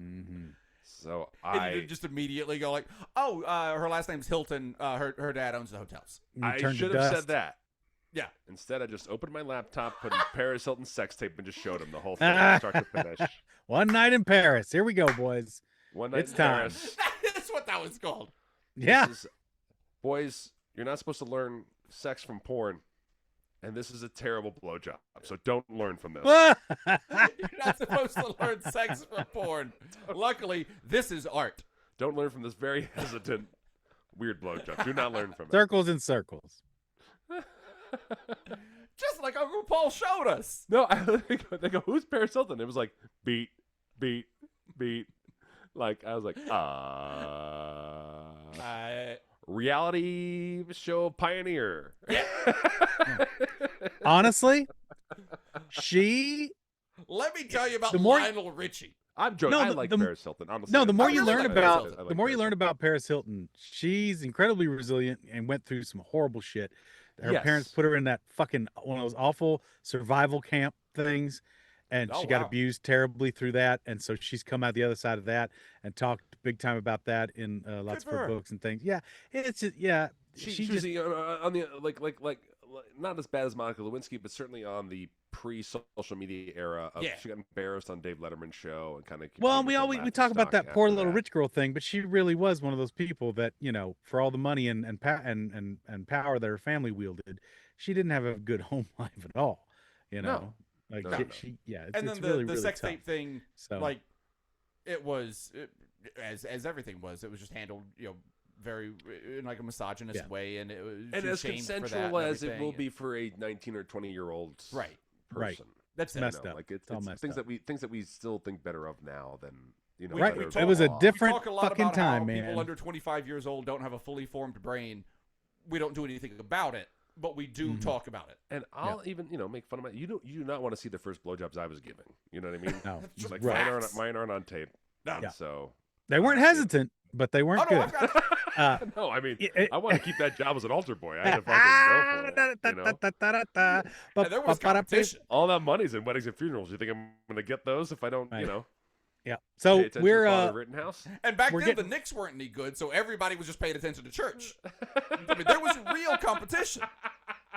Mm-hmm. So And you I didn't just immediately go like, oh, her last name's Hilton. Her dad owns the hotels. You I turned to should have dust. said that. Yeah. Instead, I just opened my laptop, put in Paris Hilton sex tape, and just showed him the whole thing, start to finish. One night in Paris. Here we go, boys. One night It's in time. Paris. That's what that was called. Yeah. This is, boys, you're not supposed to learn sex from porn, and this is a terrible blowjob. So don't learn from this. You're not supposed to learn sex from porn. Luckily, this is art. Don't learn from this very hesitant, weird blowjob. Do not learn from it. Circles and circles. Just like Uncle Paul showed us. No, they go, who's Paris Hilton? It was like, beat, beat, beat. Like, I was like, reality show pioneer. Honestly, she. Let me tell you about The more- Lionel Richie. I'm joking. No, I the- like the- Paris Hilton. Honestly, No, the more I you really learn like Paris about Hilton. the more you learn about Paris Hilton, she's incredibly resilient and went through some horrible shit. Her Yes. parents put her in that fucking one of those awful survival camp things, and Oh, she got wow. abused terribly through that. And so she's come out the other side of that and talked big time about that in lots of for her her. books and things. Yeah, it's just, yeah. She She was just on the like not as bad as Monica Lewinsky, but certainly on the pre-social media era. Of, Yeah. She got embarrassed on Dave Letterman's show and kind of. well, we talk about that poor little rich girl thing, but she really was one of those people that, you know, for all the money and power that her family wielded, she didn't have a good home life at all. You know, like No. she yeah, And it's then really the really sex tough. tape thing, So like, it was as everything was. It was just handled, you know, very in like a misogynist Yeah. way, and it was And she was as shamed for that consensual and as it will everything. be for a 19 or 20-year-old Right. Right. person. That's it. Messed up. Like It's all messed things up. that we still think better of now than We- right, we better it was a law. different We talk a lot fucking about how time, man. people under 25 years old don't have a fully formed brain. We don't do anything about it, but we do Mhm. talk about it. And I'll even make fun of my. You do not want to see the first blowjobs I was giving. You know what I mean? No, Just Like right. facts. mine aren't on tape. No. Yeah. So They weren't hesitant, but they weren't Oh, no, good. I've got no, I mean, It- I want to keep that job as an altar boy. I had to fucking go for it. You know? and there was competition. All that money's in weddings and funerals. You think I'm going to get those if I don't, Right. pay Yeah. So attention we're to Father Rittenhouse? And back We're then, getting- the Knicks weren't any good, so everybody was just paying attention to church. I mean, there was real competition.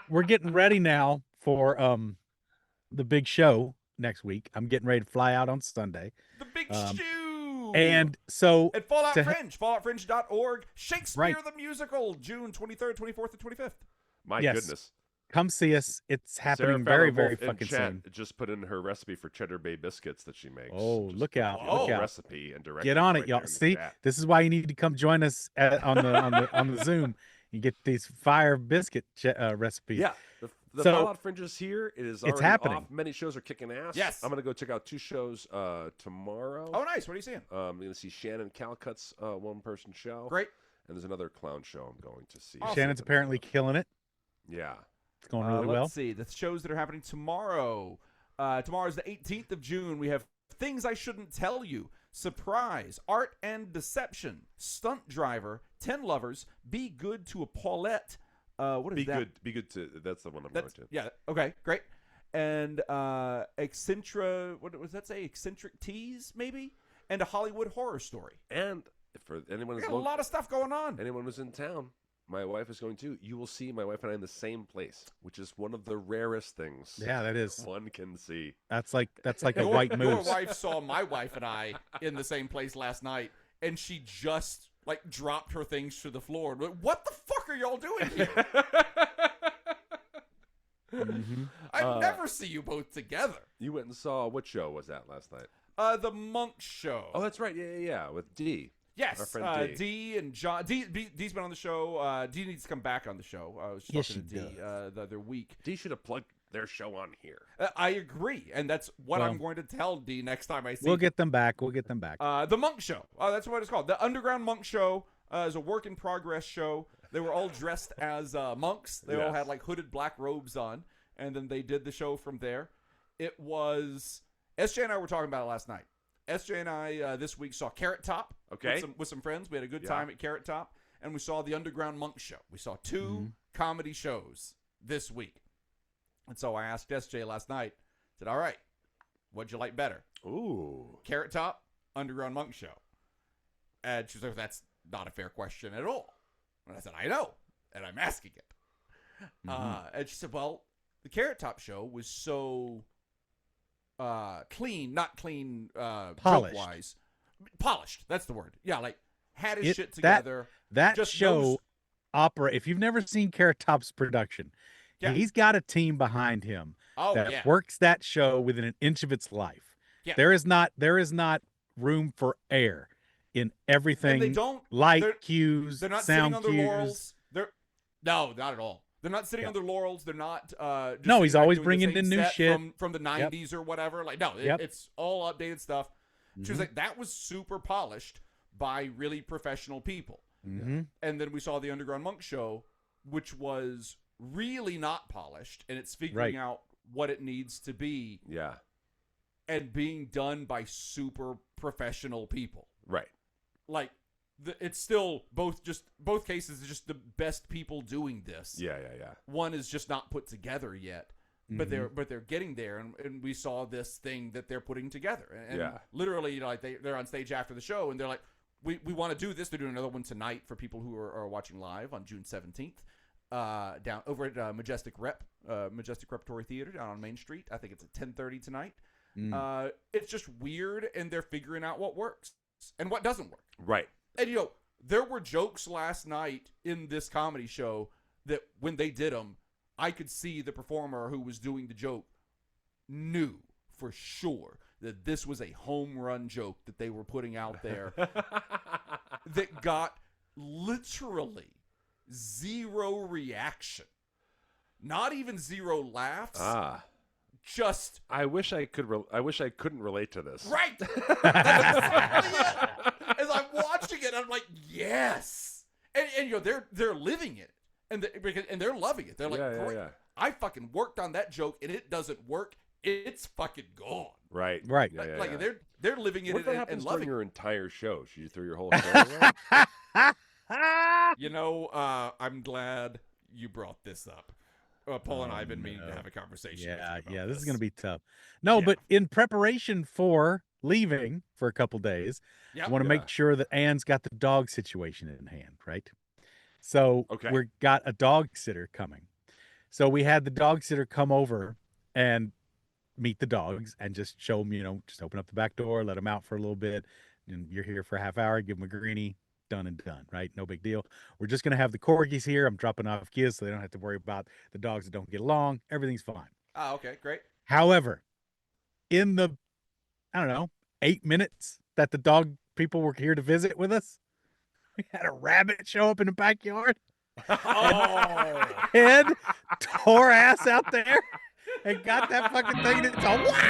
we're getting ready now for the big show next week. I'm getting ready to fly out on Sunday. The big Um, shoe. And so At Fallout to- Fringe, falloutfringe.org, Shakespeare Right. the Musical, June 23rd, 24th, and 25th. My Yes. goodness. come see us. It's Sarah happening Fallon very, Wolf very in fucking chat soon. just put in her recipe for cheddar bay biscuits that she makes. Oh, Just look put out, the look whole out. recipe and direct Get on it, right y'all. there in the See, chat. this is why you need to come join us on the Zoom. You get these fire biscuit recipes. Yeah. The So, Fallout Fringe is here. It is already happening. off. Many shows are kicking ass. Yes. I'm going to go check out 2 shows tomorrow. Oh, nice. What are you seeing? I'm going to see Shannon Calcutt's one-person show. Great. And there's another clown show I'm going to see. Awesome. Shannon's apparently killing it. Yeah. It's going really well. Let's see. The shows that are happening tomorrow. Tomorrow is the 18th of June. We have Things I Shouldn't Tell You, Surprise, Art and Deception, Stunt Driver, 10 Lovers, Be Good to a Paulette. What is Be that? good. Be good to. That's the one I'm going to. Yeah. Okay. Great. And Eccentric. What does that say? Eccentric Tease, maybe. And a Hollywood Horror Story. And for anyone We who's got a lot of stuff going on. anyone who's in town, my wife is going too. You will see my wife and I in the same place, which is one of the rarest things. Yeah, that is. One can see. That's like a Your- white Your moose. wife saw my wife and I in the same place last night, and she just like dropped her things to the floor. Like, what the fuck are y'all doing here? Mhm. I never see you both together. You went and saw what show was that last night? The Monk Show. Oh, that's right. Yeah. With D. yes. our friend D. D and John. D's been on the show. D needs to come back on the show. I was just Yes, talking to she D the other week. D should have plugged their show on here. I agree, and that's what Well, I'm going to tell D next time I see We'll him. get them back. We'll get them back. The Monk Show. That's what it's called. The Underground Monk Show is a work in progress show. They were all dressed as monks. They all Yes. had like hooded black robes on, and then they did the show from there. It was SJ and I were talking about it last night. SJ and I this week saw Carrot Top. Okay. With some friends. We had a good Yeah. time at Carrot Top, and we saw the Underground Monk Show. We saw 2 comedy shows this week. And so I asked SJ last night, said, all right, what'd you like better? Ooh. Carrot Top, Underground Monk Show. And she was like, that's not a fair question at all. And I said, I know, and I'm asking it. And she said, well, the Carrot Top show was so clean, not clean Polished. joke-wise. Polished, that's the word. Yeah, like, had his It- shit that- together. That Just show those- if you've never seen Carrot Top's production, Yeah. he's got a team behind him Oh, that yeah. works that show within an inch of its life. Yeah. There is not room for error in everything. And they don't light they're- cues, They're not sound sitting on their cues. laurels. No, not at all. They're not sitting Yeah. on their laurels. They're not. Just No, sitting he's back always doing the bringing same in new set shit. from the '90s or whatever. Like, no, Yep. it's all updated stuff. She was Mhm. like, that was super polished by really professional people. Mhm. And then we saw the Underground Monk show, which was really not polished, and it's figuring Right. out what it needs to be Yeah. and being done by super professional people. Right. Like, it's still both cases is just the best people doing this. Yeah. One is just not put together yet, but they're getting there, and we saw this thing that they're putting together, and Yeah. literally, you know, like they're on stage after the show, and they're like, we want to do this. They're doing another one tonight for people who are watching live on June 17th, down over at Majestic Repertory Theater down on Main Street. I think it's at 10:30 tonight. It's just weird, and they're figuring out what works and what doesn't work. Right. And, you know, there were jokes last night in this comedy show that when they did them, I could see the performer who was doing the joke knew for sure that this was a home run joke that they were putting out there that got literally zero reaction. Not even zero laughs. Just I wish I could. I wish I couldn't relate to this. right. That's exactly it. As I'm watching it, I'm like, yes, and you know they're living it, and they're loving it. They're like, Yeah. "Great. I fucking worked on that joke, and it doesn't work. It's fucking gone. Right. Right. Yeah, Like yeah. they're living it What if that and happens loving during it. your entire show? Should you throw your whole show away? You know, I'm glad you brought this up. Paul and I have been meaning to have a conversation. with you about Yeah, this is going to be tough. No, Yeah. but in preparation for leaving for a couple days, Yep. I want to make sure that Anne's got the dog situation in hand, right? So Okay. we've got a dog sitter coming. So we had the dog sitter come over and meet the dogs and just show them, you know, just open up the back door, let them out for a little bit. And you're here for a half hour, give them a greenie, done and done, right? No big deal. We're just going to have the corgis here. I'm dropping off kids so they don't have to worry about the dogs that don't get along. Everything's fine. Oh, okay, great. However, in the, I don't know, 8 minutes that the dog people were here to visit with us, we had a rabbit show up in the backyard. Oh, Head tore ass out there and got that fucking thing. And it's all what?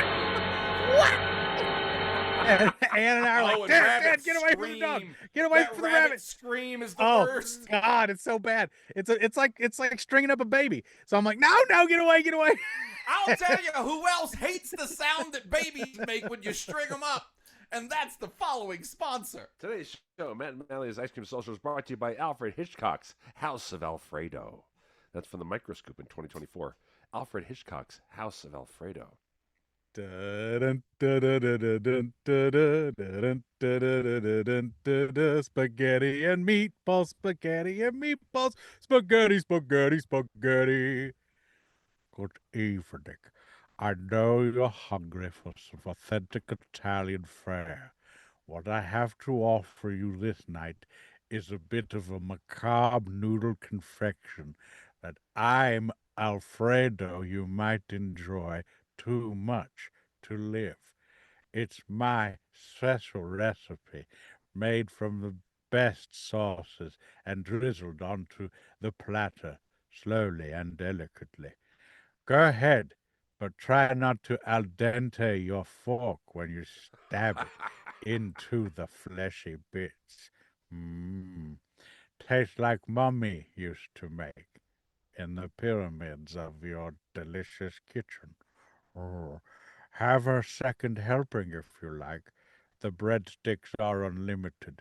And Ann and I are like, and Dad, rabbit get away from the dog. scream. Get away That from the rabbit rabbit. scream is the Oh worst. God, it's so bad. It's like stringing up a baby. So I'm like, no, get away. I'll tell you who else hates the sound that babies make when you string them up, and that's the following sponsor. Today's show, Matt and Mally's Ice Cream Social, is brought to you by Alfred Hitchcock's House of Alfredo. That's from the Microscope in 2024. Alfred Hitchcock's House of Alfredo. Spaghetti and meatballs, spaghetti. Good evening. I know you're hungry for some authentic Italian fare. What I have to offer you this night is a bit of a macabre noodle confection that I'm Alfredo you might enjoy too much to live. It's my special recipe made from the best sauces and drizzled onto the platter slowly and delicately. Go ahead, but try not to al dente your fork when you stab it into the fleshy bits. Tastes like Mummy used to make in the pyramids of your delicious kitchen. Oh, have a second helping if you like. The breadsticks are unlimited,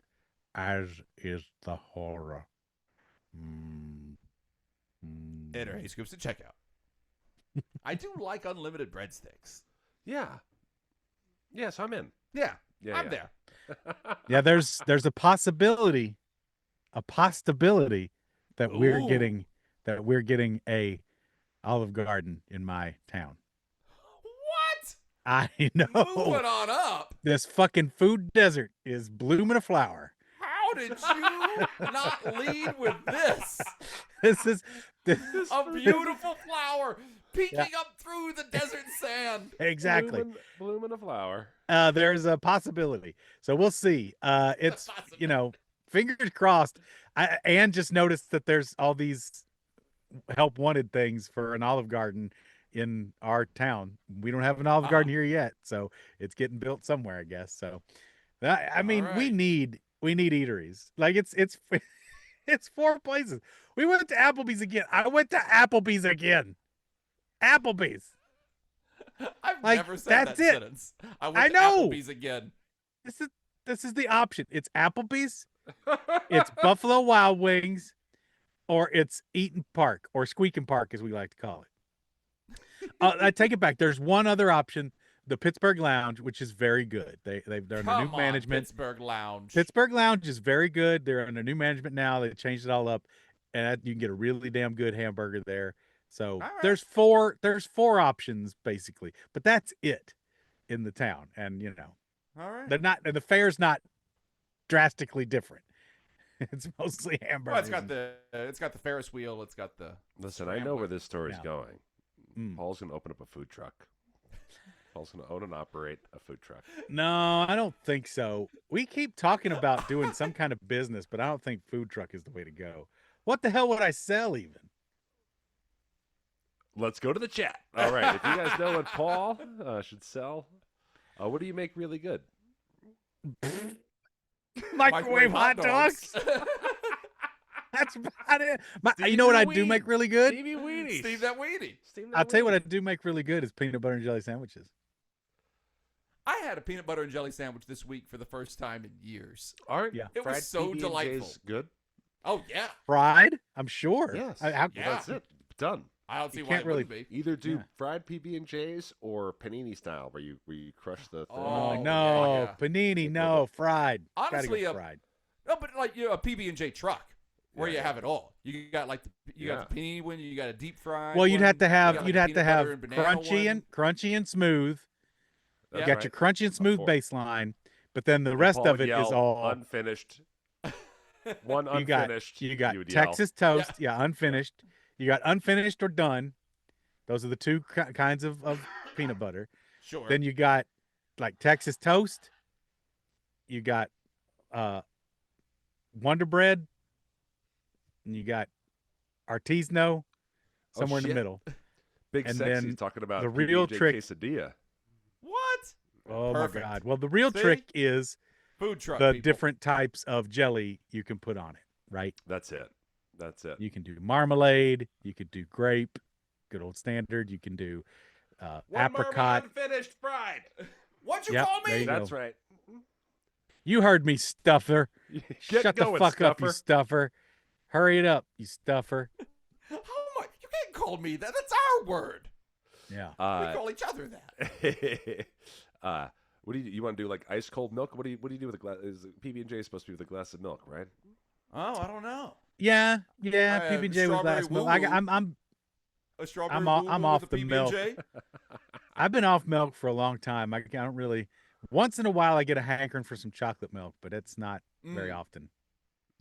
as is the horror. Enter Hey Scoops at checkout. I do like unlimited breadsticks. Yeah. Yeah, so I'm in. Yeah, Yeah, I'm yeah. there. Yeah, there's a possibility that we're Ooh. getting a Olive Garden in my town. What? I Moving know. on up. This fucking food desert is blooming a flower. How did you not lead with this? This A beautiful flower peeking up through the desert sand. exactly. Blooming a flower. There's a possibility. So we'll see. It's fingers crossed. Anne just noticed that there's all these help wanted things for an Olive Garden in our town. We don't have an Olive Garden here yet, so it's getting built somewhere, I guess. So I mean, right. we need eateries. Like it's it's 4 places. We went to Applebee's again. I went to Applebee's again. Applebee's. I've Like, never said that's that it. sentence. I I went know. to Applebee's again. This is the option. It's Applebee's, it's Buffalo Wild Wings, or it's Eaton Park or Squeakin' Park, as we like to call it. I take it back. There's one other option, the Pittsburgh Lounge, which is very good. They're under Come new on, management. Pittsburgh Lounge. Pittsburgh Lounge is very good. They're under new management now. They changed it all up, and you can get a really damn good hamburger there. So right. there's four options basically, but that's it in the town. And All right. they're not. The fare's not drastically different. It's mostly hamburgers. Well, it's got the Ferris wheel. It's got the. Listen, I know where this story's Yeah. going. Mm. Paul's going to open up a food truck. Paul's going to own and operate a food truck. No, I don't think so. We keep talking about doing some kind of business, but I don't think food truck is the way to go. What the hell would I sell even? Let's go to the chat. All right. If you guys know what Paul should sell, what do you make really good? Microwave hot dogs. That's about it. You know what I do make really good? Stevie Weenie. Steve that weenie. I'll tell you what I do make really good is peanut butter and jelly sandwiches. I had a peanut butter and jelly sandwich this week for the first time in years. Aren't Yeah. It was fried so PB&Js delightful. good? Oh yeah. Fried, I'm sure. Yes. Yeah. That's it. Done. I don't see You why can't it really- wouldn't be. Either do Yeah. fried PB&Js or panini style, where you crush the thing. Oh, no, yeah. panini, no, fried. Honestly, Gotta go fried. No, but like a PB&J truck where Yeah, you yeah. have it all. You got like you got the panini one, you got a deep fried. Well, you'd one, have to you have got, like, you'd a have to peanut have butter and banana crunchy and smooth. That's You got right. your crunchy and smooth Four. baseline, but then the And rest Paul of would it is yell, all unfinished. One you got. unfinished. You got would yell. Texas toast, yeah, unfinished. You got unfinished or done. Those are the two kinds of peanut butter. Sure. Then you got like Texas toast. You got Wonder Bread, and you got Artisanal somewhere in the shit. middle. Big and Sexy's then talking about the real PB&J trick- quesadilla. What? Oh Perfect. my God! Well, the real See? trick is Food truck. the people. different types of jelly you can put on it. Right? That's it. That's it. You can do marmalade. You could do grape, good old standard. You can do apricot. unfinished fried. What'd you Yep, call there me? you go. That's right. You heard me, stuffer. Get Shut going, the fuck up, you stuffer. stuffer. Hurry it up, you stuffer. How much? You can't call me that. That's our word. Yeah. We call each other that. What do you want to do? Like ice cold milk? What do you do with a glass? Is PB&J supposed to be with a glass of milk, right? Oh, I don't know. Yeah. have PB&J with strawberry glass milk. woo-woo. I'm A strawberry. I'm off- woo-woo I'm with off a the milk. PB&J? I've been off milk for a long time. I don't really. Once in a while, I get a hankering for some chocolate milk, but it's not very often.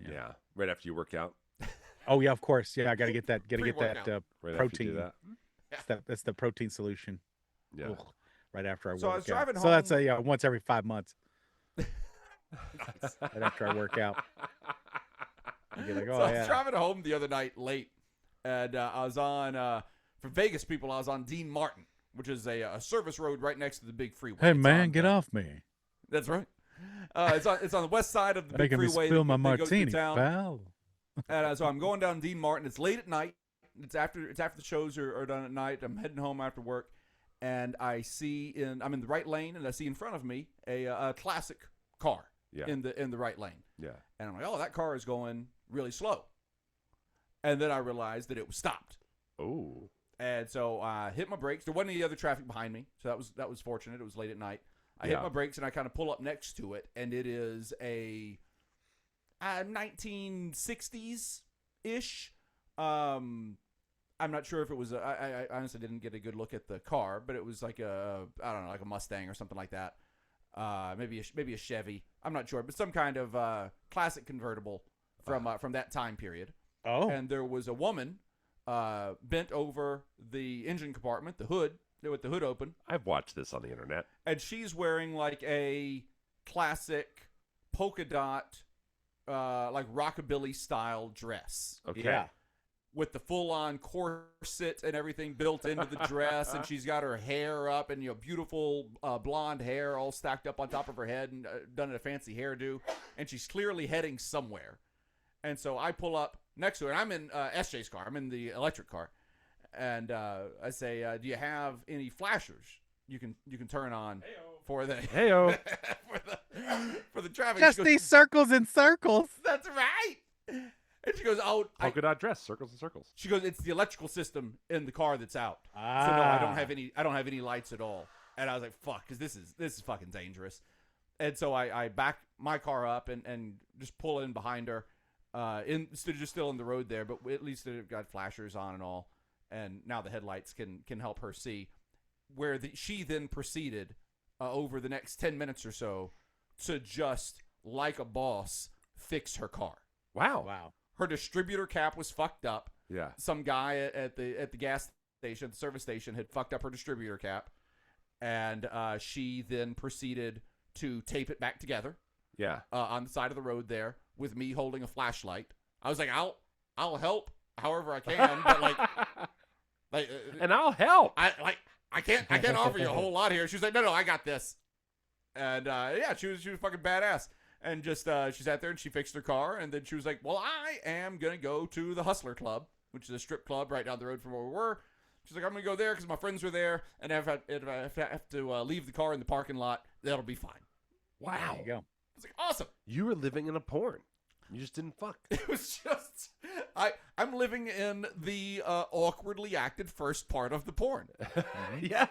Yeah. Yeah. Right after you work out. Oh yeah, of course. Yeah, I gotta get that. Pre-workout. Right Protein. after you do that. That's the protein solution. Yeah. Ugh, right after I So I work was out. driving So that's home- once every 5 months. Right after I work out. I get like, So oh I was yeah. driving home the other night late, and I was on for Vegas people. I was on Dean Martin, which is a service road right next to the big freeway. Hey It's man, on, get off me. That's right. It's on the west side of the big Making me freeway. spill my that goes through martini, town. pal. And so I'm going down Dean Martin. It's late at night. It's after the shows are done at night. I'm heading home after work, and I'm in the right lane, and I see in front of me a classic car Yeah. in the right lane. Yeah. And I'm like, oh, that car is going really slow. And then I realized that it was stopped. Oh. And so I hit my brakes. There wasn't any other traffic behind me, so that was fortunate. It was late at night. I hit my brakes and I kind of pull up next to it, and it is a 1960s ish. I'm not sure if it was. I honestly didn't get a good look at the car, but it was like I don't know, like a Mustang or something like that. Maybe a Chevy. I'm not sure, but some kind of classic convertible from that time period. Oh. And there was a woman bent over the engine compartment, the hood, with the hood open. I've watched this on the internet. And she's wearing like a classic polka dot, like rockabilly style dress. Okay. Yeah. With the full-on corset and everything built into the dress, and she's got her hair up, and beautiful blonde hair all stacked up on top of her head, and done a fancy hairdo, and she's clearly heading somewhere. And so I pull up next to her, and I'm in SJ's car. I'm in the electric car, and I say, "Do you have any flashers you can turn on for the for the traffic?" Just these circles and circles. That's right. And she goes, "Oh, polka dot dress, circles and circles." She goes, "It's the electrical system in the car that's out." Ah. So no, I don't have any lights at all. And I was like, "Fuck," because this is fucking dangerous. And so I back my car up and just pull in behind her, just still in the road there, but at least it got flashers on and all. And now the headlights can help her see. Where she then proceeded over the next 10 minutes or so to just like a boss fix her car. Wow. Her distributor cap was fucked up. Yeah. Some guy at the gas station, the service station, had fucked up her distributor cap, and she then proceeded to tape it back together. Yeah. On the side of the road there, with me holding a flashlight. I was like, I'll help however I can, but like, and I'll help. I can't offer you a whole lot here. She was like, no, I got this, and yeah, she was fucking badass. And just she sat there and she fixed her car, and then she was like, "Well, I am gonna go to the Hustler Club, which is a strip club right down the road from where we were." She's like, "I'm gonna go there because my friends are there, and if I have to leave the car in the parking lot, that'll be fine." Wow. There you go. I was like, "Awesome." You were living in a porn. You just didn't fuck. It was just I'm living in the awkwardly acted first part of the porn. Yeah.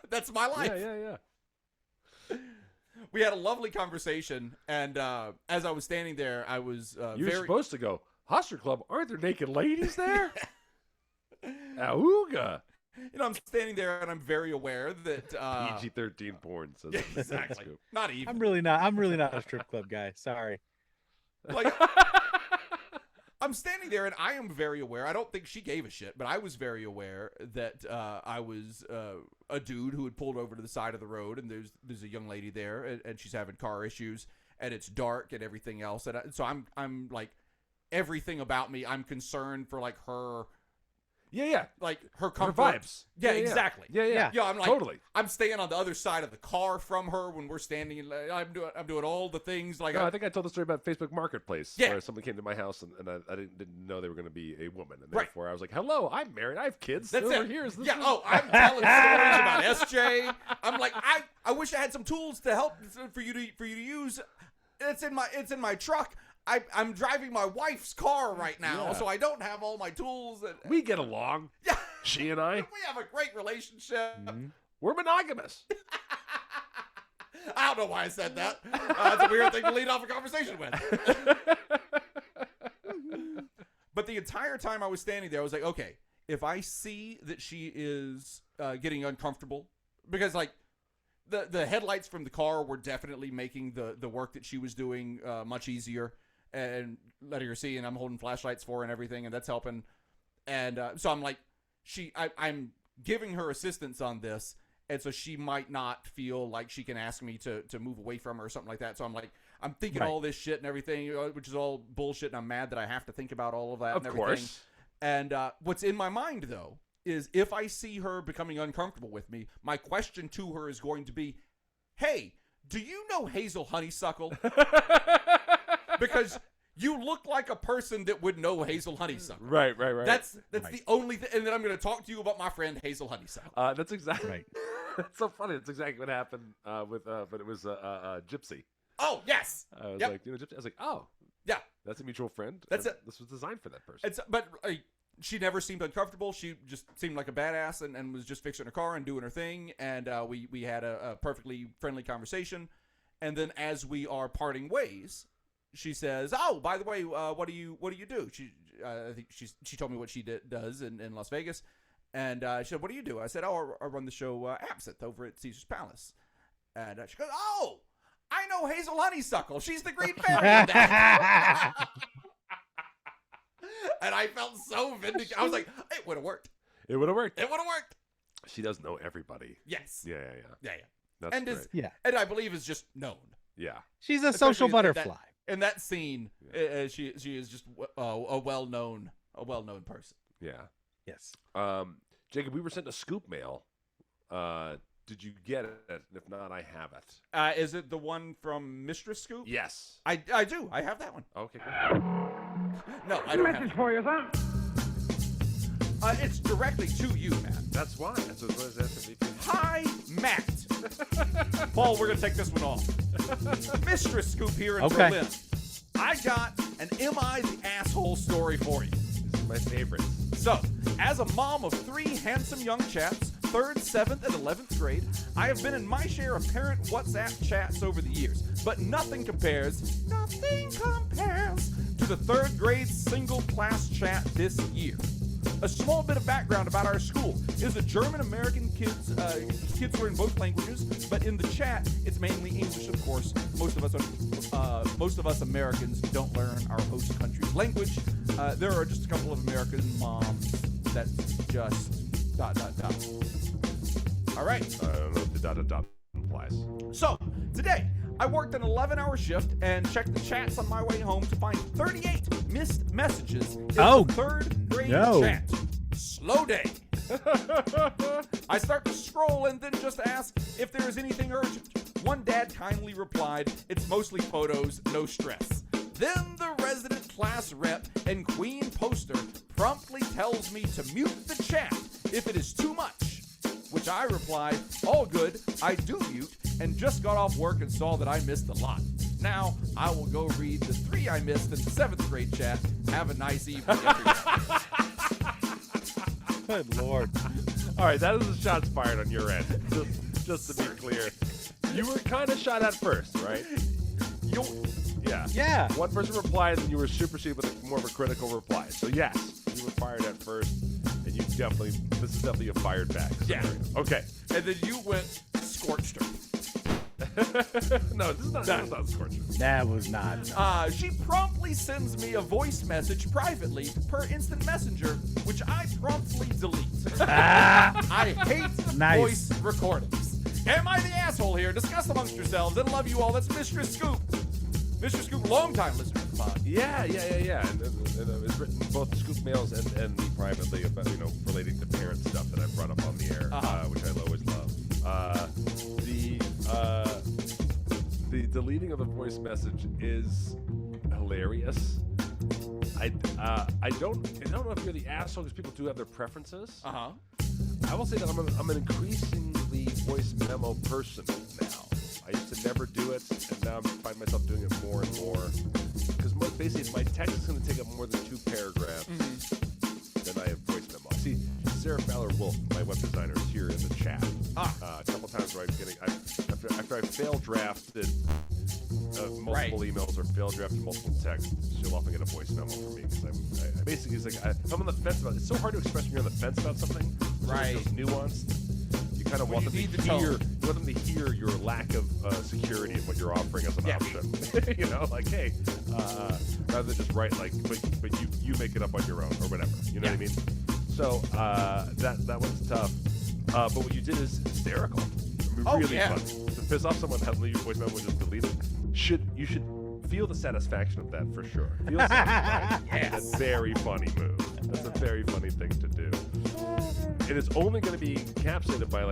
That's my life. Yeah. We had a lovely conversation, and as I was standing there, I was You're supposed to go, Hustler Club, aren't there naked ladies there? Auga. I'm standing there, and I'm very aware that PG-13 porn says exactly. Not even. I'm really not a strip club guy. Sorry. Like, I'm standing there, and I am very aware. I don't think she gave a shit, but I was very aware that I was a dude who had pulled over to the side of the road, and there's a young lady there, and she's having car issues, and it's dark and everything else, and so I'm like, everything about me, I'm concerned for like her. Yeah. Like her comfort. Her vibes. Yeah, exactly. Yeah. Yeah, I'm like, totally. I'm staying on the other side of the car from her when we're standing. I'm doing all the things like. No, I think I told the story about Facebook Marketplace, Yeah. where somebody came to my house and I didn't know they were going to be a woman, and Right. therefore I was like, "Hello, I'm married. I have kids. That's over it. here is this Yeah. is- Oh, I'm telling stories about SJ. I'm like, I wish I had some tools to help for you to use. It's in my truck. I'm driving my wife's car right now, Yeah. so I don't have all my tools. we get along. Yeah. She and I, We have a great relationship. we're monogamous." I don't know why I said that. That's a weird thing to lead off a conversation with. But the entire time I was standing there, I was like, okay, if I see that she is getting uncomfortable, because like the headlights from the car were definitely making the work that she was doing much easier and letting her see, and I'm holding flashlights for her and everything, and that's helping. And so I'm like, I'm giving her assistance on this, and so she might not feel like she can ask me to move away from her or something like that. So I'm like, I'm thinking all this shit and everything, which is all bullshit, and I'm mad that I have to think about all of that and everything. Course. And what's in my mind, though, is if I see her becoming uncomfortable with me, my question to her is going to be, hey, do you know Hazel Honeysuckle? Because you look like a person that would know Hazel Honeysuckle. Right. That's the only thing. And then I'm going to talk to you about my friend Hazel Honeysuckle. That's exactly Right. That's so funny. That's exactly what happened with, but it was Gypsy. Oh, yes. I was Yep. like, Gypsy. I was like, oh, Yeah. that's a mutual friend. That's and it. This was designed for that person. But she never seemed uncomfortable. She just seemed like a badass and was just fixing her car and doing her thing. And we had a perfectly friendly conversation. And then as we are parting ways, she says, "Oh, by the way, what do you do?" I think she told me what she does in Las Vegas. And she said, "What do you do?" I said, "Oh, I run the show Absinthe over at Caesar's Palace." And she goes, "Oh, I know Hazel Honeysuckle. She's the Green Fairy in that." And I felt so vindicated. I was like, it would have worked. It would have worked. It would have worked. She does know everybody. Yes. Yeah. Yeah. That's And great. and I believe is just known. Yeah. She's a Especially social in butterfly. In that scene, she is just a well-known person. Yeah. Yes. Jacob, we were sent a scoop mail. Did you get it? If not, I have it. Is it the one from Mistress Scoop? Yes. I do. I have that one. Okay, good. No, I don't have it. for you, son. It's directly to you, Matt. That's why. That's what I was asking. Hi, Matt. Paul, we're going to take this one off. Mistress Scoop here in Berlin. I got an Am I the Asshole story for you. This is my favorite. So, as a mom of 3 handsome young chaps, 3rd, 7th, and 11th grade, I have been in my share of parent WhatsApp chats over the years, but nothing compares to the 3rd grade single class chat this year. A small bit of background about our school is that German-American kids were in both languages, but in the chat, it's mainly English, of course. Most of us Americans don't learn our host country's language. There are just a couple of American moms that just ... All right. I don't know if the ... implies. So, today, I worked an 11-hour shift and checked the chats on my way home to find 38 missed messages in the 3rd grade chat. Slow day. I start to scroll and then just ask if there is anything urgent. One dad kindly replied, "It's mostly photos, no stress." Then the resident class rep and queen poster promptly tells me to mute the chat if it is too much, which I reply, "All good, I do mute, and just got off work and saw that I missed a lot. Now, I will go read the 3 I missed in the 7th grade chat. Have a nice evening, everyone." Good Lord. All right, that is a shots fired on your end. Just to be clear, you were kind of shot at first, right? Yeah. One person replied, and you were superseded with more of a critical reply. So yes, you were fired at first, and this is definitely a fired back scenario. Yeah. Okay. And then you went scorched her. No, this is not scorching. That was not. She promptly sends me a voice message privately per instant messenger, which I promptly delete. I hate voice recordings. Am I the asshole here? Discuss amongst yourselves and love you all. That's Mistress Scoop. Mistress Scoop, long-time listener to the pod. Yeah. And it's written both Scoop mails and me privately about, relating to parent stuff that I brought up on the air, which I always love. The deleting of the voice message is hilarious. I don't know if you're the asshole because people do have their preferences. I will say that I'm an increasingly voice memo person now. I used to never do it, and now I find myself doing it more and more. Because basically, if my text is going to take up more than 2 paragraphs, then I have voice memo. See, Sarah Fowler-Wolf, my web designer, is here in the chat. A couple times where after I fail drafted multiple emails or fail drafted multiple texts, she'll often get a voice memo from me. Because I basically, it's like, if I'm on the fence about it, it's so hard to express when you're on the fence about something. Right. It's nuanced. You kind of want them to hear your lack of security in what you're offering as an option. Hey, rather than just write but you make it up on your own or whatever. You know what I mean? So that one's tough. But what you did is hysterical. Really fun. To piss off someone, have leave your voice memo and just delete it. You should feel the satisfaction of that for sure. Feel satisfied. Yes. A very funny move. That's a very funny thing to do. It is only going to be encapsulated by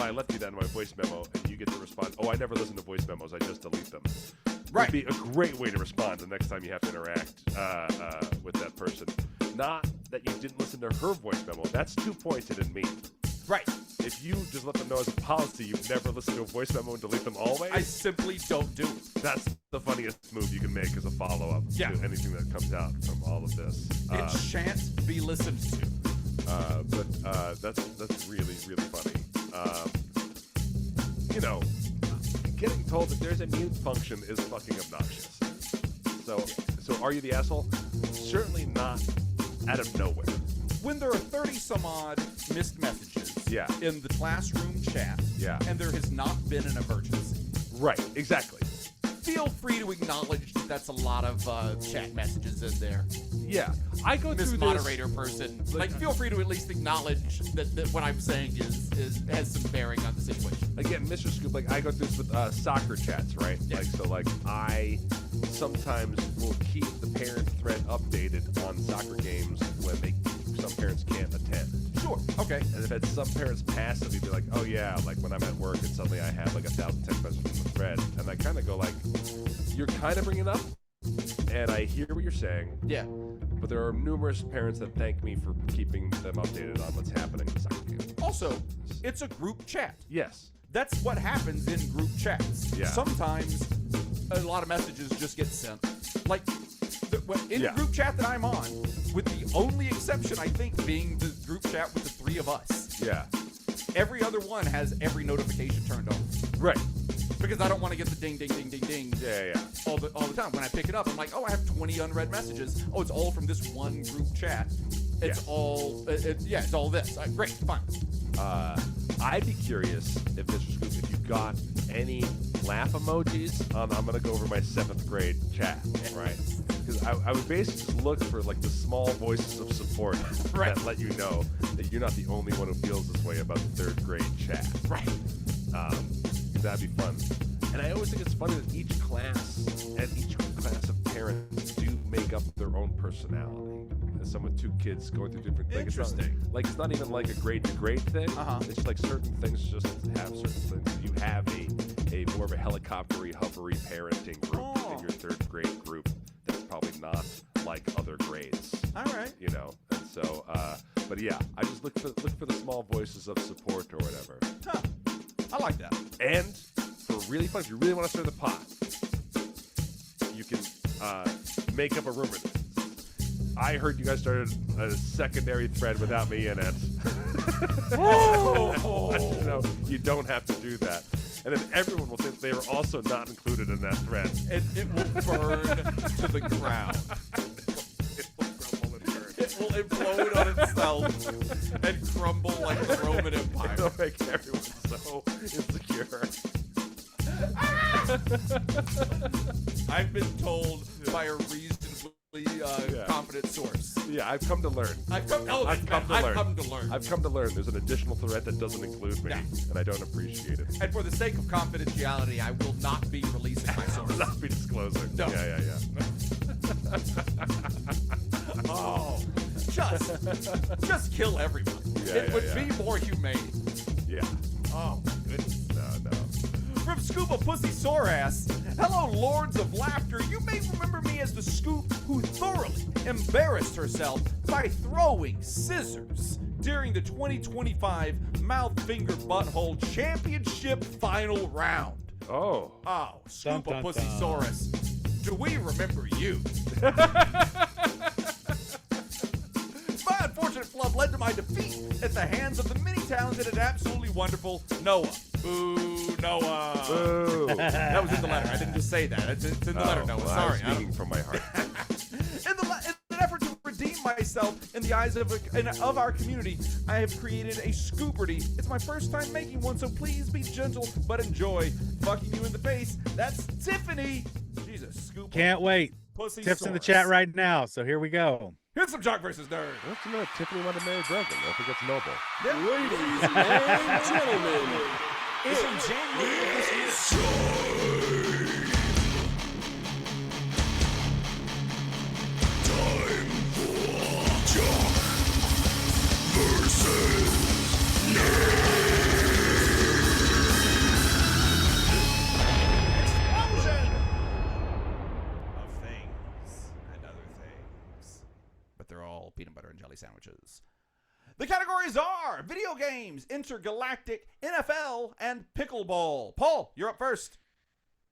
I left you that in my voice memo, and you get to respond, "Oh, I never listen to voice memos. I just delete them." Right. Would be a great way to respond the next time you have to interact with that person. Not that you didn't listen to her voice memo. That's too pointed and mean. Right. If you just let them know as a policy you've never listened to a voice memo and delete them always, I simply don't do it. That's the funniest move you can make as a follow-up to anything that comes out from all of this. It shan't be listened to. But that's really, really funny. Getting told that there's a mute function is fucking obnoxious. So are you the asshole? Certainly not out of nowhere. When there are 30 some odd missed messages in the classroom chat, and there has not been an emergency. Right, exactly. Feel free to acknowledge that that's a lot of chat messages in there. Yeah, I go Miss through moderator person. Like, feel free to at least acknowledge that what I'm saying has some bearing on the situation. Again, Mr. Scoop, like I go through this with soccer chats, right? Yeah. I sometimes will keep the parent thread updated on soccer games when some parents can't attend. Sure. Okay. And if had some parents pass it, they'd be like, oh yeah, like when I'm at work and suddenly I have like 1,000 text messages in the thread, and I kind of go like, you're kind of bringing it up, and I hear what you're saying. Yeah. But there are numerous parents that thank me for keeping them updated on what's happening in the soccer game. Also, it's a group chat. Yes. That's what happens in group chats. Yeah. Sometimes a lot of messages just get sent. Like, in the group chat that I'm on, with the only exception, I think, being the group chat with the three of us. Yeah. Every other one has every notification turned on. Right. Because I don't want to get the ding, ding, ding, ding, ding. Yeah. All the time. When I pick it up, I'm like, oh, I have 20 unread messages. Oh, it's all from this one group chat. It's all, it's all this. Great, fine. I'd be curious if Mr. Scoop, if you got any laugh emojis. I'm gonna go over my 7th grade chat, right? Because I would basically just look for like the small voices of support that let you know that you're not the only one who feels this way about the 3rd grade chat. Right. That'd be fun. And I always think it's funny that each class of parents do make up their own personality. As some with 2 kids going through different things. Interesting. It's not even like a grade to grade thing. It's just like certain things just have certain things. You have a more of a helicoptery, hovery parenting group in your 3rd grade group that's probably not like other grades. All right. And so, but yeah, I just look for the small voices of support or whatever. Huh. I like that. And for really fun, if you really want to stir the pot, you can make up a rumor. I heard you guys started a secondary thread without me in it. No, you don't have to do that. And then everyone will think they were also not included in that thread. And it will burn to the ground. It will crumble and burn. It will implode on itself and crumble like the Roman Empire. It'll make everyone so insecure. I've been told by a reasonably confident source. Yeah, I've come to learn. I've come to learn. There's an additional thread that doesn't include me, and I don't appreciate it. And for the sake of confidentiality, I will not be releasing my source. Not be disclosing. No. Yeah. Oh, just kill everyone. It would be more humane. Yeah. Oh my goodness. No. From Scuba Pussy Sorass, hello, Lords of Laughter. You may remember me as the Scoop who thoroughly embarrassed herself by throwing scissors during the 2025 Mouth Finger Butthole Championship Final Round. Oh. Oh, Scuba Pussy Sorass. Do we remember you? My unfortunate flub led to my defeat at the hands of the many talented and absolutely wonderful Noah. Boo, Noah. Boo. That was in the letter. I didn't just say that. It's in the letter, Noah. Well, Sorry. I'm speaking from my heart. In an effort to redeem myself in the eyes of our community, I have created a Scoopardy. It's my first time making one, so please be gentle but enjoy fucking you in the face. That's Tiffany. Jesus, Scoop. Can't wait. Pussy Tips in the Source. chat right now, so here we go. Here's some Jock versus Nerd. Well, you know, Tiffany wanted to marry Dragon. I think it's noble. Ladies and gentlemen, In January of this year. Explosion of things and other things. But they're all peanut butter and jelly sandwiches. The categories are video games, intergalactic, NFL, and pickleball. Paul, you're up first.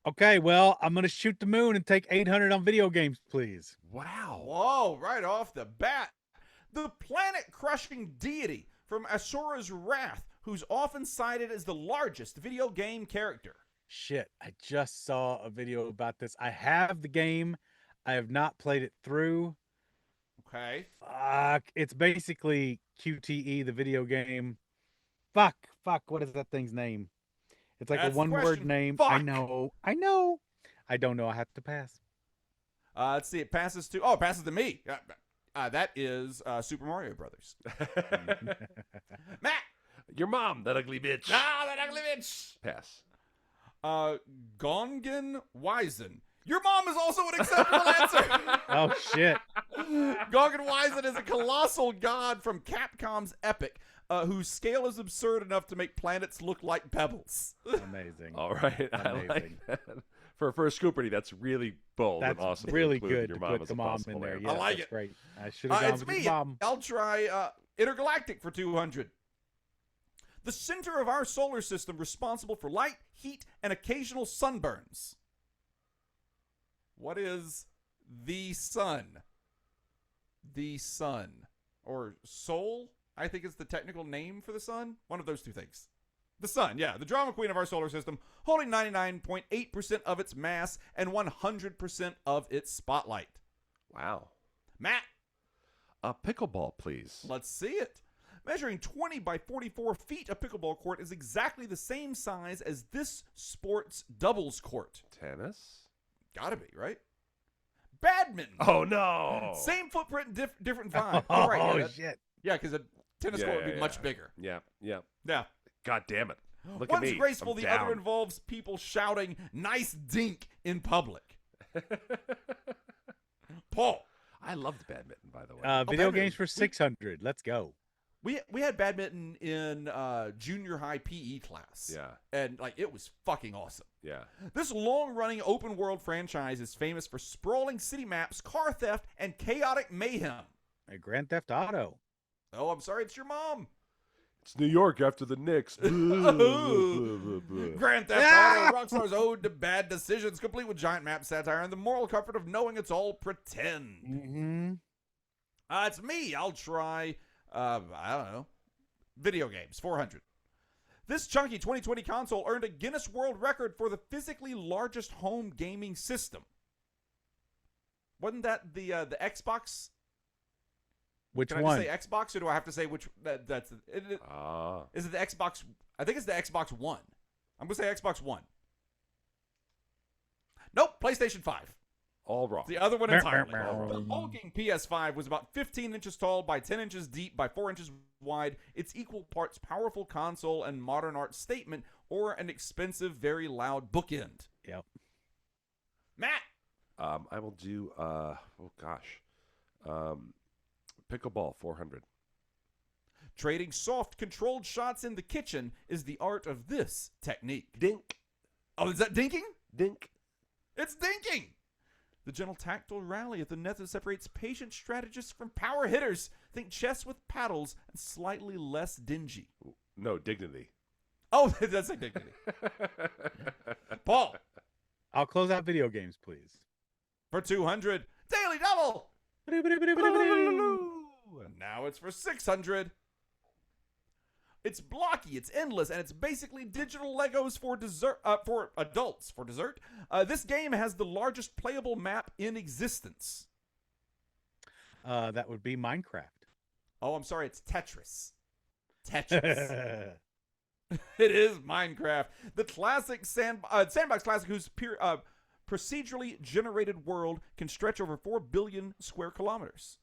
Okay, well, I'm gonna shoot the moon and take 800 on video games, please. Wow. Whoa, right off the bat. The planet-crushing deity from Asura's Wrath, who's often cited as the largest video game character. Shit, I just saw a video about this. I have the game. I have not played it through. Okay. Fuck, it's basically QTE, the video game. Fuck, what is that thing's name? It's like That's a the one-word question. name. Fuck. I know. I don't know. I have to pass. Let's see. It passes to me. That is Super Mario Brothers. Matt. Your mom, that ugly bitch. Ah, that ugly bitch. Pass. Gongen Wizen. Your mom is also an acceptable answer. Oh shit. Gongen Wizen is a colossal god from Capcom's Epic, whose scale is absurd enough to make planets look like pebbles. Amazing. All right. I Amazing. like that. For a Scoopardy, that's really bold That's and awesome. to really include good your to mom put as the a mom possible in there. answer. Yeah, I like that's it. great. I should have gone It's with me. your mom. I'll try Intergalactic for 200. The center of our solar system responsible for light, heat, and occasional sunburns. What is the sun? The sun. Or Sol, I think is the technical name for the sun. One of those two things. The sun, yeah, the drama queen of our solar system, holding 99.8% of its mass and 100% of its spotlight. Wow. Matt, Pickleball, please. let's see it. Measuring 20 by 44 feet, a pickleball court is exactly the same size as this sport's doubles court. Tennis? Gotta be, right? Badminton. Oh, no. Same footprint, different vibe. Oh, All right, yeah, shit. yeah, because a tennis court would be much yeah. bigger. Yeah. Yeah. God damn it. Look One's at me. graceful, I'm the down. other involves people shouting, "Nice dink" in public. Paul, I loved badminton, by the way. Video badminton. games for 600. Let's go. we had badminton in junior high PE class. Yeah. And like it was fucking awesome. Yeah. This long-running open-world franchise is famous for sprawling city maps, car theft, and chaotic mayhem. Grand Theft Auto. Oh, I'm sorry, it's your mom. It's New York after the Knicks. Grand Theft Auto, Rockstar's ode to bad decisions, complete with giant map satire and the moral comfort of knowing it's all pretend. Mm-hmm. It's me. I'll try, I don't know, video games, 400. This chunky 2020 console earned a Guinness World Record for the physically largest home gaming system. Wasn't that the Xbox? Which Can one? I just say Xbox, or do I have to say which? That's is it the Xbox? I think it's the Xbox One. I'm gonna say Xbox One. Nope, PlayStation 5. All wrong. The other one entirely. meow. The hulking PS5 was about 15 inches tall by 10 inches deep by 4 inches wide. It's equal parts powerful console and modern art statement, or an expensive, very loud bookend. Yep. Matt. I will do. Pickleball 400. Trading soft, controlled shots in the kitchen is the art of this technique. Dink. Oh, is that dinking? Dink. It's dinking! The gentle tactile rally of the net that separates patient strategists from power hitters. Think chess with paddles and slightly less dingy. No, dignity. Oh, that's like dignity. Paul, I'll close out video games, please. for 200. Daily Double! Now it's for 600. It's blocky, it's endless, and it's basically digital Legos for dessert. For adults for dessert. This game has the largest playable map in existence. That would be Minecraft. Oh, I'm sorry, it's Tetris. Tetris. It is Minecraft, the classic sandbox classic, whose procedurally generated world can stretch over 4 billion square kilometers.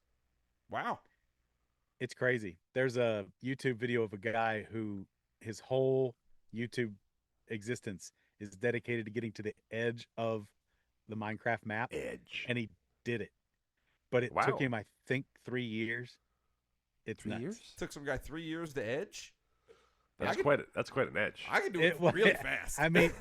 Wow. It's crazy. There's a YouTube video of a guy who his whole YouTube existence is dedicated to getting to the edge of the Minecraft map. Edge. And he did it. But it Wow. took him, I think, 3 years. It's 3 nuts. years? Took some guy 3 years to edge. That's I quite an edge. I can do it really fast. I mean,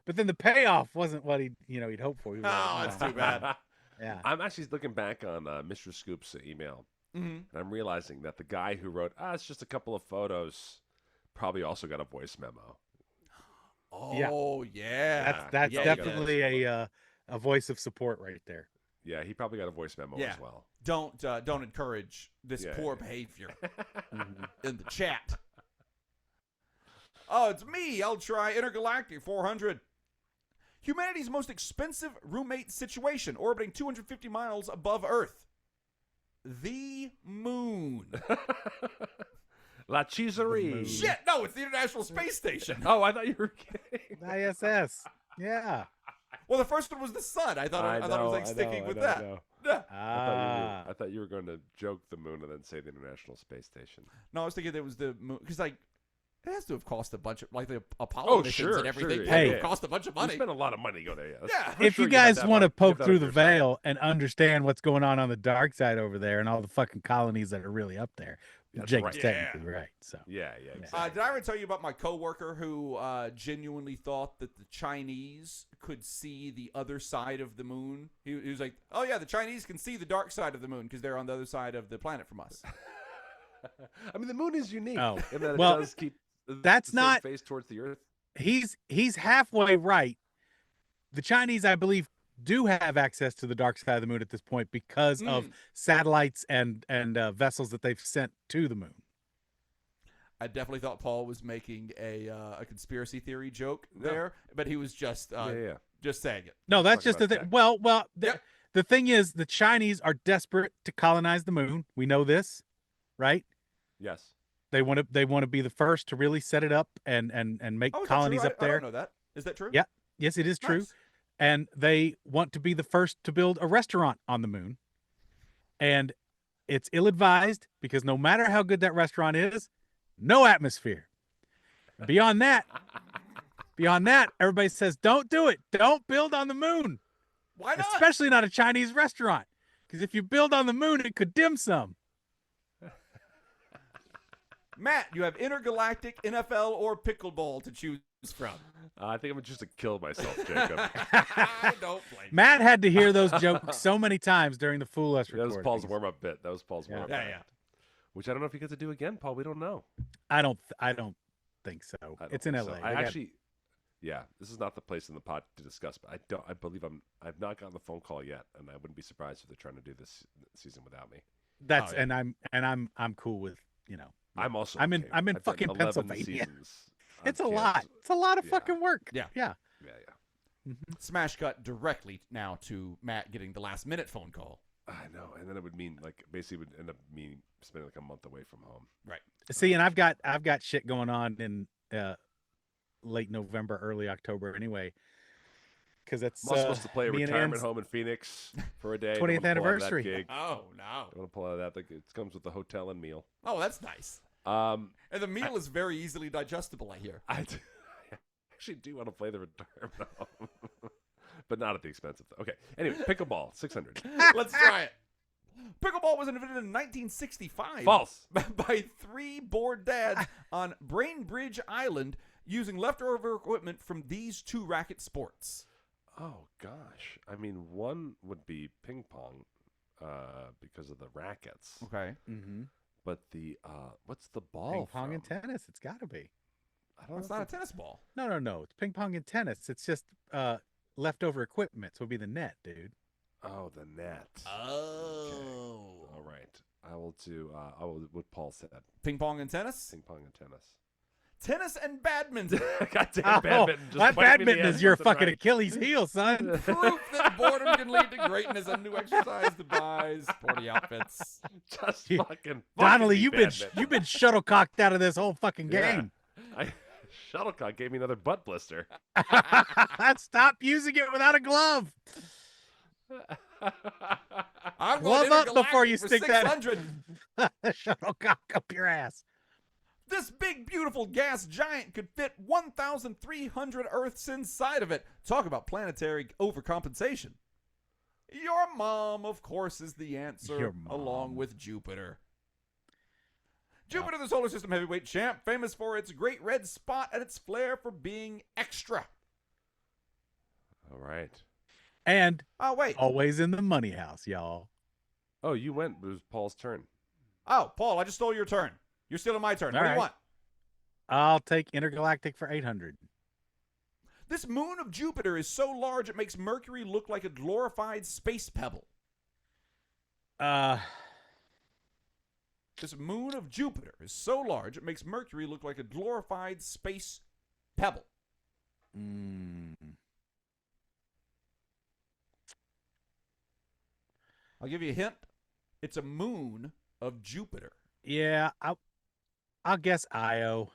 but then the payoff wasn't what he'd hoped for. He was Oh, like, that's too bad. Yeah. I'm actually looking back on Mr. Scoop's email, and I'm realizing that the guy who wrote, it's just a couple of photos, probably also got a voice memo. Oh yeah. That's Yeah, definitely a voice of support right there. Yeah, he probably got a voice memo Yeah. as well. Don't encourage this Yeah, poor yeah. behavior in the chat. Oh, it's me. I'll try Intergalactic 400. Humanity's most expensive roommate situation, orbiting 250 miles above Earth. The moon. La Cheeserie. Shit, no, it's the International Space Station. Oh, I thought you were kidding. ISS. Yeah. Well, the first one was the sun. I thought it was like sticking with that. Yeah. Ah. I thought you were going to joke the moon and then say the International Space Station. No, I was thinking it was the moon because like it has to have cost a bunch of like the Apollo Oh, missions sure, and everything. sure, Had to yeah. have cost a bunch of We money. spent a lot of money to go there. Yeah. Yeah. If you have guys that want to on- poke that through on the your side. veil and understand what's going on the dark side over there and all the fucking colonies that are really up there, That's Jake's right. technically right. So Yeah, exactly. Did I ever tell you about my coworker who genuinely thought that the Chinese could see the other side of the moon? He was like, "Oh yeah, the Chinese can see the dark side of the moon because they're on the other side of the planet from us." I mean, the moon is unique. Oh. in that Well, it does keep that's the same not- face towards the Earth. he's halfway right. The Chinese, I believe, do have access to the dark side of the moon at this point because of satellites and vessels that they've sent to the moon. I definitely thought Paul was making a conspiracy theory joke there, but he was just just saying it. No, that's Talk just the about thing. that. Well, Yep. the thing is, the Chinese are desperate to colonize the moon. We know this, right? Yes. They want to be the first to really set it up and make Oh, is that colonies true? up I there. don't know that. Is that true? Yeah. Yes, it is true. Nice. And they want to be the first to build a restaurant on the moon. And it's ill-advised because no matter how good that restaurant is, no atmosphere. Beyond that, everybody says, don't do it. Don't build on the moon, Why not? especially not a Chinese restaurant. Because if you build on the moon, it could dim sum. Matt, you have intergalactic, NFL, or pickleball to choose from. I think I'm just to kill myself, Jacob. I don't blame you. Matt had to hear those jokes so many times during the Fool Us That was recording. Paul's warm-up bit. Yeah. Yeah. Which I don't know if he gets to do again, Paul. We don't know. I don't think so. I don't It's in think LA. so. They got- Yeah, this is not the place in the pod to discuss, but I've not gotten the phone call yet, and I wouldn't be surprised if they're trying to do this season without me. that's Oh, yeah. and I'm cool with, I'm also I'm in- okay. I'm in I've done fucking 11 Pennsylvania. seasons on It's a camps. lot. It's a lot of Yeah. fucking work. Yeah. Yeah. Yeah. Smash cut directly now to Matt getting the last minute phone call. I know, and then it would mean basically would end up me spending a month away from home. See, and I've got shit going on in late November, early October anyway. Because it's I'm also supposed to play a me and retirement Ann's home in Phoenix for a day. 20th anniversary. Gig. Oh no! I want to pull out of that. It comes with the hotel and meal. Oh, that's nice. Um, And the meal is very easily digestible, I hear. I actually do want to play the retirement home, but not at the expense of. Okay. Anyway, pickleball 600. Let's try it. Pickleball was invented in 1965 False. by three bored dads on Brainbridge Island using leftover equipment from these two racket sports. Oh gosh. I mean, one would be ping pong, because of the rackets. Okay. Mm-hmm. But the what's the ball? Ping pong from? and tennis. It's got to be. I don't It's know. not a tennis ball. No. It's ping pong and tennis. It's just leftover equipment. So it'd be the net, dude. Oh, the net. Oh. All right. I will do. I will. What Paul said. Ping pong and tennis? Ping pong and tennis. Tennis and badminton. Goddamn badminton. Just that pointed me in the badminton ass is your left and fucking right. Achilles heel, son. Proof that boredom can lead to greatness. A new exercise device. Sporty outfits. Just You- fucking. Donnelly, me you've been badminton. shuttlecocked out of this whole fucking Yeah. game. Shuttlecock gave me another butt blister. Stop using it without a glove. I'm Glove going up before you intergalactic for stick that 600. shuttlecock up your ass. This big, beautiful gas giant could fit 1,300 Earths inside of it. Talk about planetary overcompensation. Your mom, of course, is the answer, Your mom. along with Jupiter. Jupiter, the solar system heavyweight champ, famous for its great red spot and its flair for being extra. All right. And Oh, wait. always in the money house, y'all. Oh, you went. It was Paul's turn. Oh, Paul, I just stole your turn. You're stealing my turn. All What do right. you want? I'll take intergalactic for 800. This moon of Jupiter is so large it makes Mercury look like a glorified space pebble. This moon of Jupiter is so large it makes Mercury look like a glorified space pebble. I'll give you a hint. It's a moon of Jupiter. Yeah, I'll guess Io.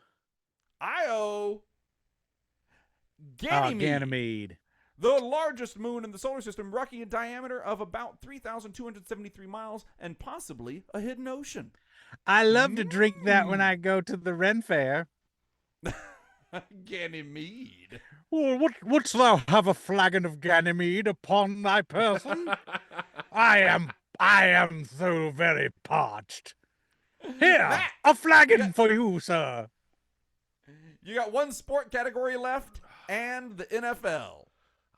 Io. Ganymede. Ganymede. The largest moon in the solar system, Rockin in diameter of about 3,273 miles and possibly a hidden ocean. I love to drink that when I go to the Ren Fair. Ganymede. Oh, wouldst thou have a flagon of Ganymede upon thy person? I am so very parched. Here, Matt, a flagon for you, sir. You got one sport category left and the NFL.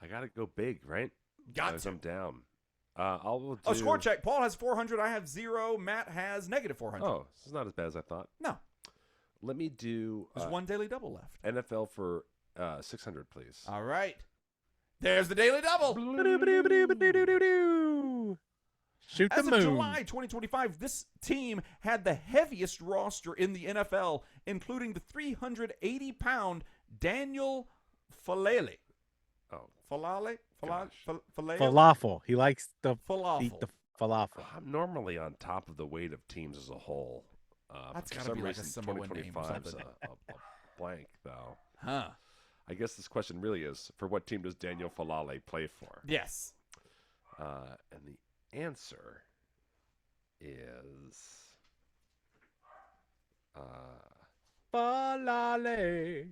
I gotta go big, right? Got Because to. I'm down. I'll do. Oh, score check. Paul has 400. I have 0. Matt has negative 400. Oh, this is not as bad as I thought. No. Let me do There's one daily double left. NFL for 600, please. All right. There's the daily double. Shoot the As moon. of July 2025, this team had the heaviest roster in the NFL, including the 380-pound Daniel Falele. Oh, Falale? Falale? Falafel. He likes to Falafel. eat the falafel. I'm normally on top of the weight of teams as a whole. That's for gotta some be like a reason, Samoan name or 2025 's something. a blank, though. Huh. I guess this question really is, for what team does Daniel Falale play for? Yes. And the answer is Falale.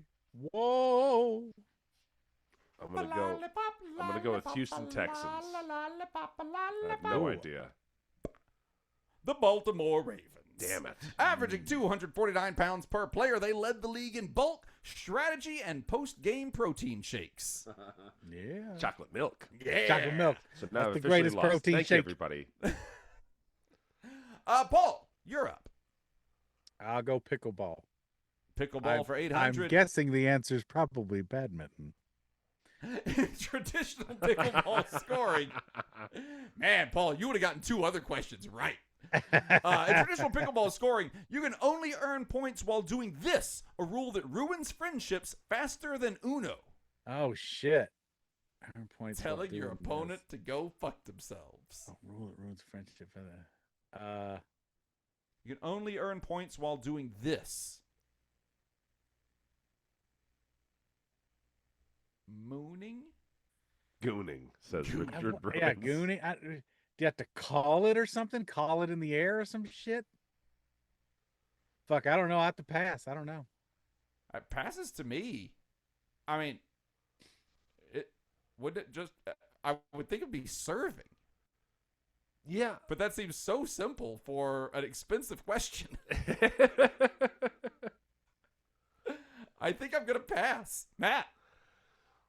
Whoa. I'm gonna go with Houston Texans. I have no idea. The Baltimore Ravens. Damn it. Averaging 249 pounds per player, they led the league in bulk, strategy, and post-game protein shakes. Yeah. Chocolate milk. Yeah. Chocolate milk. So now That's I've the officially greatest lost. protein Thank shake. you, everybody. Paul, you're up. I'll go pickleball. Pickleball for I'm 800. guessing the answer is probably badminton. Traditional pickleball scoring. Man, Paul, you would have gotten 2 other questions right. In traditional pickleball scoring, you can only earn points while doing this, a rule that ruins friendships faster than Uno. Oh, shit. Earn points while Telling your doing opponent this. to go fuck themselves. Oh, rule that ruins friendship. You can only earn points while doing this. Mooning? Gooning, says Richard Yeah, Bruins. gooning. Do you have to call it or something? Call it in the air or some shit? Fuck, I don't know. I have to pass. I don't know. It passes to me. I mean, wouldn't it just? I would think it'd be serving, Yeah. but that seems so simple for an expensive question. I think I'm gonna pass, Matt.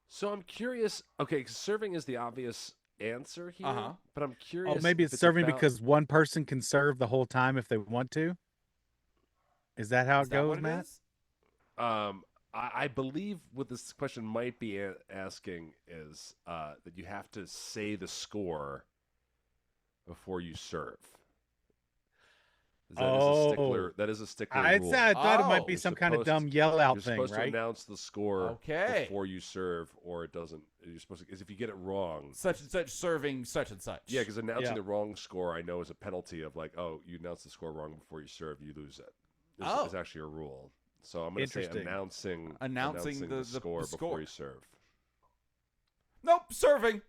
So I'm curious. Okay, 'cause serving is the obvious answer here, Uh-huh. but I'm curious. Oh, maybe if it's serving about- because one person can serve the whole time if they want to. Is that how Is it that goes, what it Matt? is? I believe what this question might be asking is that you have to say the score before you serve. That is a stickler I rule. thought it might Oh. be You're some kind of supposed- dumb yell out You're thing, supposed to right? announce the score Okay. before you serve, or it doesn't. You're supposed to, because if you get it wrong, Such and such serving such and such. yeah, because announcing Yeah. the wrong score, I know, is a penalty of like, oh, you announced the score wrong before you serve, you lose it. Oh. Is actually a rule. So I'm going to say Interesting. Announcing the score score. before you serve. Nope, serving.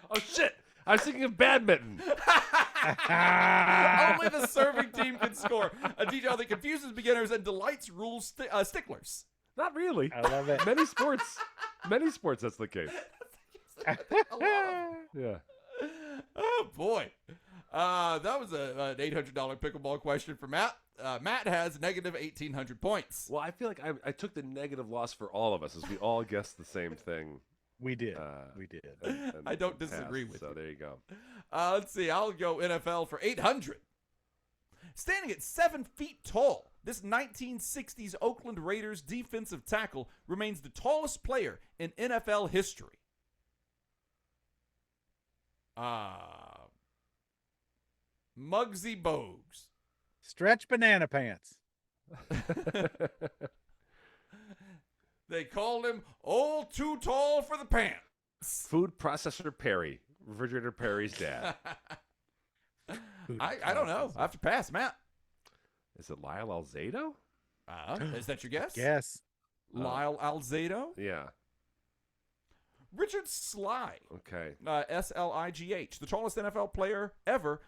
Oh shit! I was thinking of badminton. Only the serving team can score. A detail that confuses beginners and delights sticklers. Not really. I love it. Many sports, that's the case. Yeah. Oh boy, that was an $800 pickleball question for Matt. Matt has negative 1,800 points. Well, I feel like I took the negative loss for all of us, as we all guessed the same thing. We did. Uh, We did. and I don't passed, disagree with so you. there you go. Let's see. I'll go NFL for 800. Standing at 7 feet tall, This 1960s Oakland Raiders defensive tackle remains the tallest player in NFL history. Muggsy Bogues. Stretch banana pants. They called him Old Too Tall for the Pants. Food processor Perry. Refrigerator Perry's dad. I don't know. I have to pass, Matt. Is it Lyle Alzado? Is that your guess? Yes. Lyle Alzado? Yeah. Richard Sly. Okay. Sligh, the tallest NFL player ever,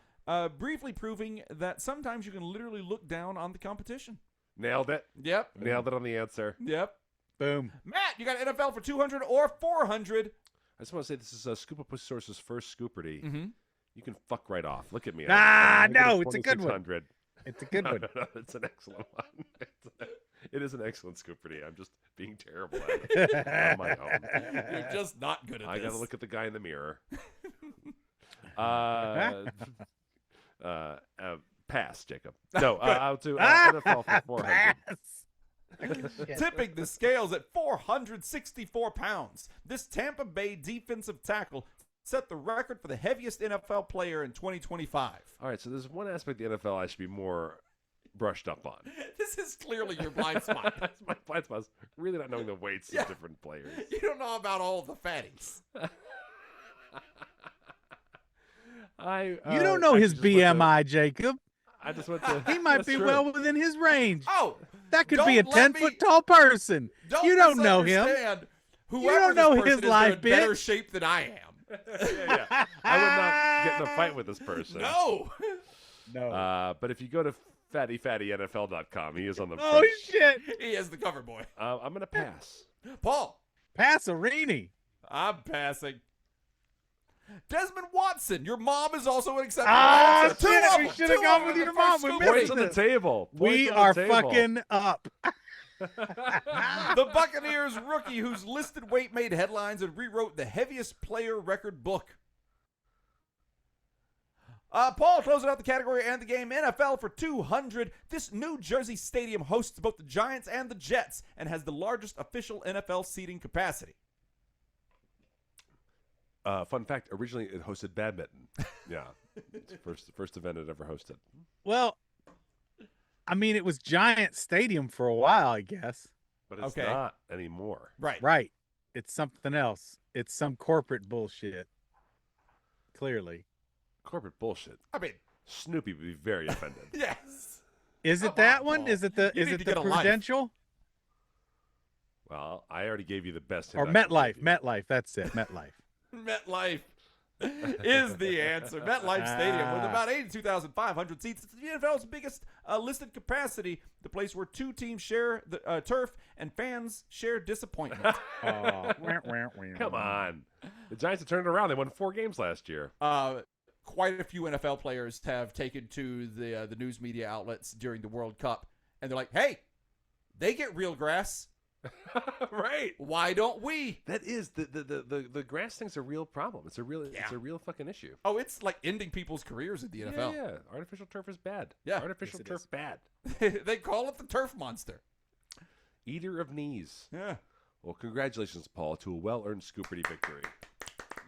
briefly proving that sometimes you can literally look down on the competition. Nailed it. Yep. Nailed it on the answer. Yep. Boom. Matt, you got NFL for 200 or 400. I just want to say this is Scoopardy's first Scoopardy. Mm-hmm. You can fuck right off. Look at me. No, it's a good one. 2600. It's a good one. No, it's an excellent one. It is an excellent Scoopardy. I'm just being terrible at it on my own. You're just not good at I this. got to look at the guy in the mirror. Pass, Jacob. No, I'll do NFL for 400. Tipping the scales at 464 pounds. This Tampa Bay defensive tackle set the record for the heaviest NFL player in 2025. All right, so there's one aspect of the NFL I should be more brushed up on. This is clearly your blind spot. That's my blind spot. Is really not knowing the weights of different players. You don't know about all the fatties. You don't know his BMI, Jacob. I just went to. He might That's be true. well within his range. Oh, That could be a don't let 10-foot me- tall person. You don't know him. misunderstand. Whoever You don't know this person his is, life, they're in better bitch. shape than I am. Yeah. I would not get in a fight with this person. No. No. But if you go to fattyfattynfl.com, he is on the Oh, front. shit. He is the cover boy. I'm going to pass. Paul, Passerini. I'm passing. Desmond Watson, your mom is also an acceptable Ah, answer. Two shit, of we them. shoulda Two gone of with them. your The first mom. We Scoopardy. missed Points on the this. table. We Points on are the table. fucking up. The Buccaneers rookie whose listed weight made headlines and rewrote the heaviest player record book. Paul, closing out the category and the game, NFL for 200. This New Jersey stadium hosts both the Giants and the Jets and has the largest official NFL seating capacity. Fun fact, originally it hosted badminton. Yeah. It's the first event it ever hosted. Well, I mean, it was Giant Stadium for a while, I guess. But it's Okay. not anymore. Right. Right. It's something else. It's some corporate bullshit. Clearly. Corporate bullshit. I mean, Snoopy would be very offended. yes. Is it Come that on, one? Paul. Is it the You is need it to the get a life. Prudential? Well, I already gave you the best. Or hint I could MetLife. give you. MetLife, that's it. MetLife. MetLife is the answer. MetLife Stadium with about 82,500 seats. It's the NFL's biggest listed capacity, the place where two teams share the turf and fans share disappointment. Oh, Come on. The Giants have turned it around. They won 4 games last year. Quite a few NFL players have taken to the news media outlets during the World Cup, and they're like, hey, they get real grass. Right. Why don't we? That is the grass thing's a real problem. It's a real fucking issue. Oh, it's like ending people's careers in the NFL. Yeah. Artificial turf is bad. Yeah. Artificial Yes, it turf is. bad. They call it the turf monster. Eater of knees. Yeah. Well, congratulations, Paul, to a well-earned Scoopardy victory.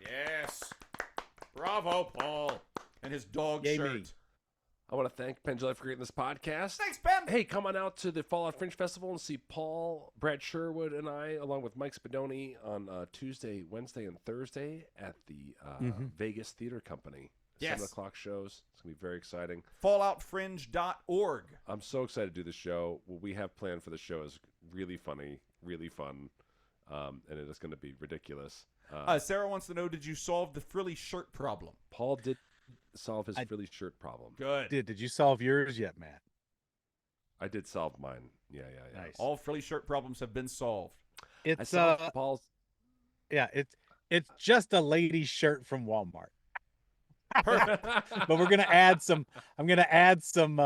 Yes. Bravo, Paul. And his dog Yay, shirt. me. I want to thank Penn Jillette for creating this podcast. Thanks, Ben. Hey, come on out to the Fallout Fringe Festival and see Paul, Brad Sherwood, and I, along with Mike Spadoni, on Tuesday, Wednesday, and Thursday at the Vegas Theater Company. Yes. 7 o'clock shows. It's going to be very exciting. FalloutFringe.org. I'm so excited to do the show. What we have planned for the show is really funny, really fun, and it is going to be ridiculous. Sarah wants to know, did you solve the frilly shirt problem? Paul did solve his frilly shirt problem. Good. Did you solve yours yet, Matt? I did solve mine. Yeah. Nice. All frilly shirt problems have been solved. I It's solved Paul's. yeah, it's just a lady's shirt from Walmart. Perfect. But we're gonna add some. I'm gonna add some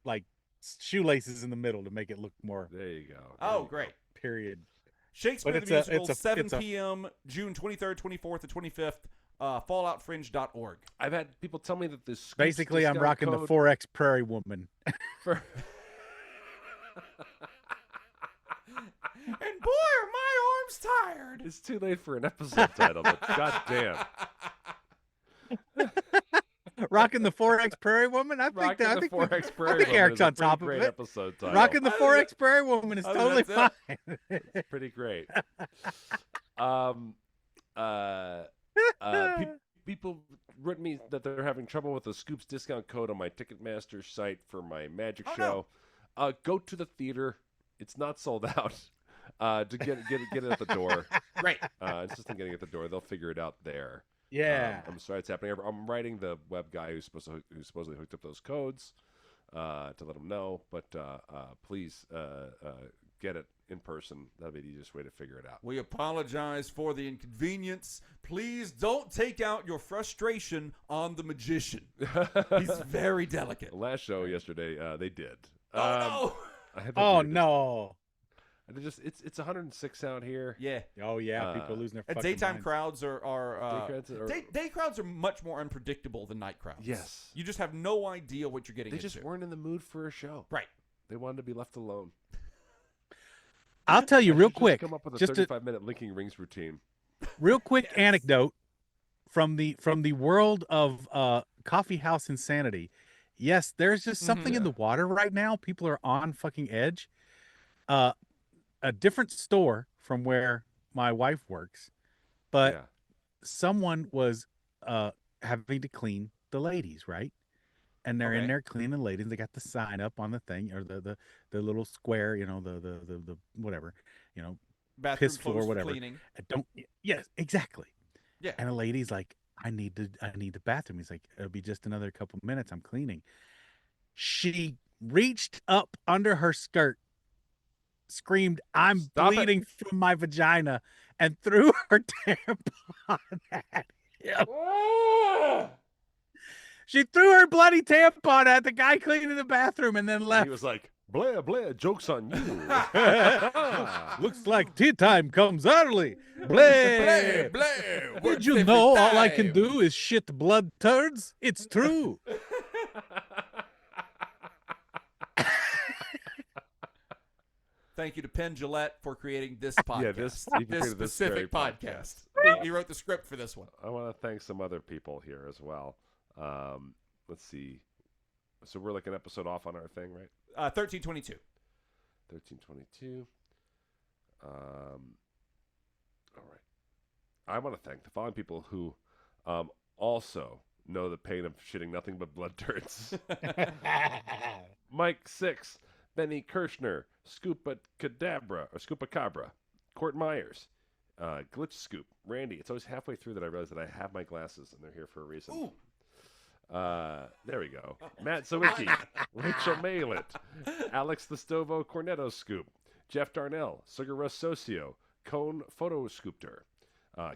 like shoelaces in the middle to make it look more There you go. Oh, great. period. Shakespeare But the it's Musical, 7 it's a- p.m., June 23rd, 24th, and 25th. falloutfringe.org. I've had people tell me that this Basically, I'm rocking the 4X Prairie Woman. for And boy, are my arms tired. It's too late for an episode title, but goddamn. Rocking the 4X Prairie Woman? I think Rocking the 4X Prairie I think Woman Eric's is a on top of pretty great it. episode title. Rocking the 4X Prairie Woman is Oh, totally that's fine. It's pretty great. People written me that they're having trouble with the Scoops discount code on my Ticketmaster site for my magic show. No. Go to the theater. It's not sold out. To get it at the door. Great. It's just getting it at the door. They'll figure it out there. Yeah. I'm sorry it's happening. I'm writing the web guy who supposedly hooked up those codes to let them know. But please get it in person. That'll be the easiest way to figure it out. We apologize for the inconvenience. Please don't take out your frustration on the magician. He's very delicate. The last show yesterday, they did. Oh, I had the Oh, weirdest- no. And it's 106 out here. no. Yeah. Oh, yeah. People are losing their fucking Daytime minds. crowds are day crowds are much more unpredictable than night crowds. Yes. You just have no idea what you're getting They into. just weren't in the mood for a show. Right. They wanted to be left alone. I'll tell you I real should just quick. Come up with a Just a 35-minute linking rings routine. real quick anecdote from the world of coffee house insanity. Yes, there's just something in the water right now. People are on fucking edge. A different store from where my wife works, but Yeah. someone was having to clean the ladies, right? And they're in Okay. there cleaning the ladies. They got the sign up on the thing or the little square, the whatever, Bathroom piss floor, closed for whatever. cleaning. Yes, exactly. Yeah. And a lady's like, I need the bathroom. He's like, it'll be just another couple minutes. I'm cleaning. She reached up under her skirt, screamed, I'm Stop it. bleeding from my vagina, and threw her tampon at him. She threw her bloody tampon at the guy cleaning the bathroom and then He left. was like, Blair, joke's on you. Looks like tea time comes early. Bleh. Blair. Did you know all I can do is shit blood turds? It's true. Thank you to Penn Jillette for creating this podcast. Yeah, this he created this specific very podcast. He wrote the script for this one. I want to thank some other people here as well. Let's see. So we're like an episode off on our thing, right? 1322. 1322. All right. I want to thank the following people who also know the pain of shitting nothing but blood turds. Mike 6, Benny Kirshner, Scoopacabra, Court Myers, Glitch Scoop, Randy. It's always halfway through that I realize that I have my glasses and they're here for a reason. Ooh. There we go. Matt Sawicki, Rachel Malett, Alex the Stovo Cornetto Scoop, Jeff Darnell, Sugar Russ Socio, Cone Photo Scoopter,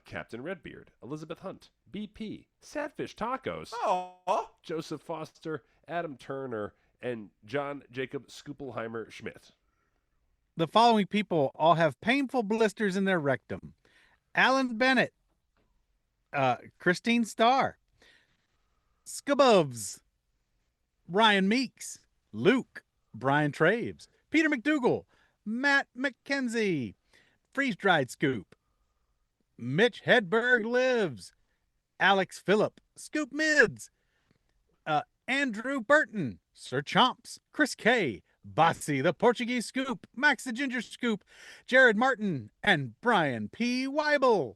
Captain Redbeard, Elizabeth Hunt, BP, Sadfish Tacos, Oh. Joseph Foster, Adam Turner, and John Jacob Scoopelheimer Schmidt. The following people all have painful blisters in their rectum. Alan Bennett, Christine Starr, Skabubs, Ryan Meeks, Luke, Brian Traves, Peter McDougall, Matt McKenzie, Freeze Dried Scoop, Mitch Hedberg Lives, Alex Phillip, Scoop Mids, Andrew Burton, Sir Chomps, Chris K, Botsy the Portuguese Scoop, Max the Ginger Scoop, Jared Martin, and Brian P. Weibel.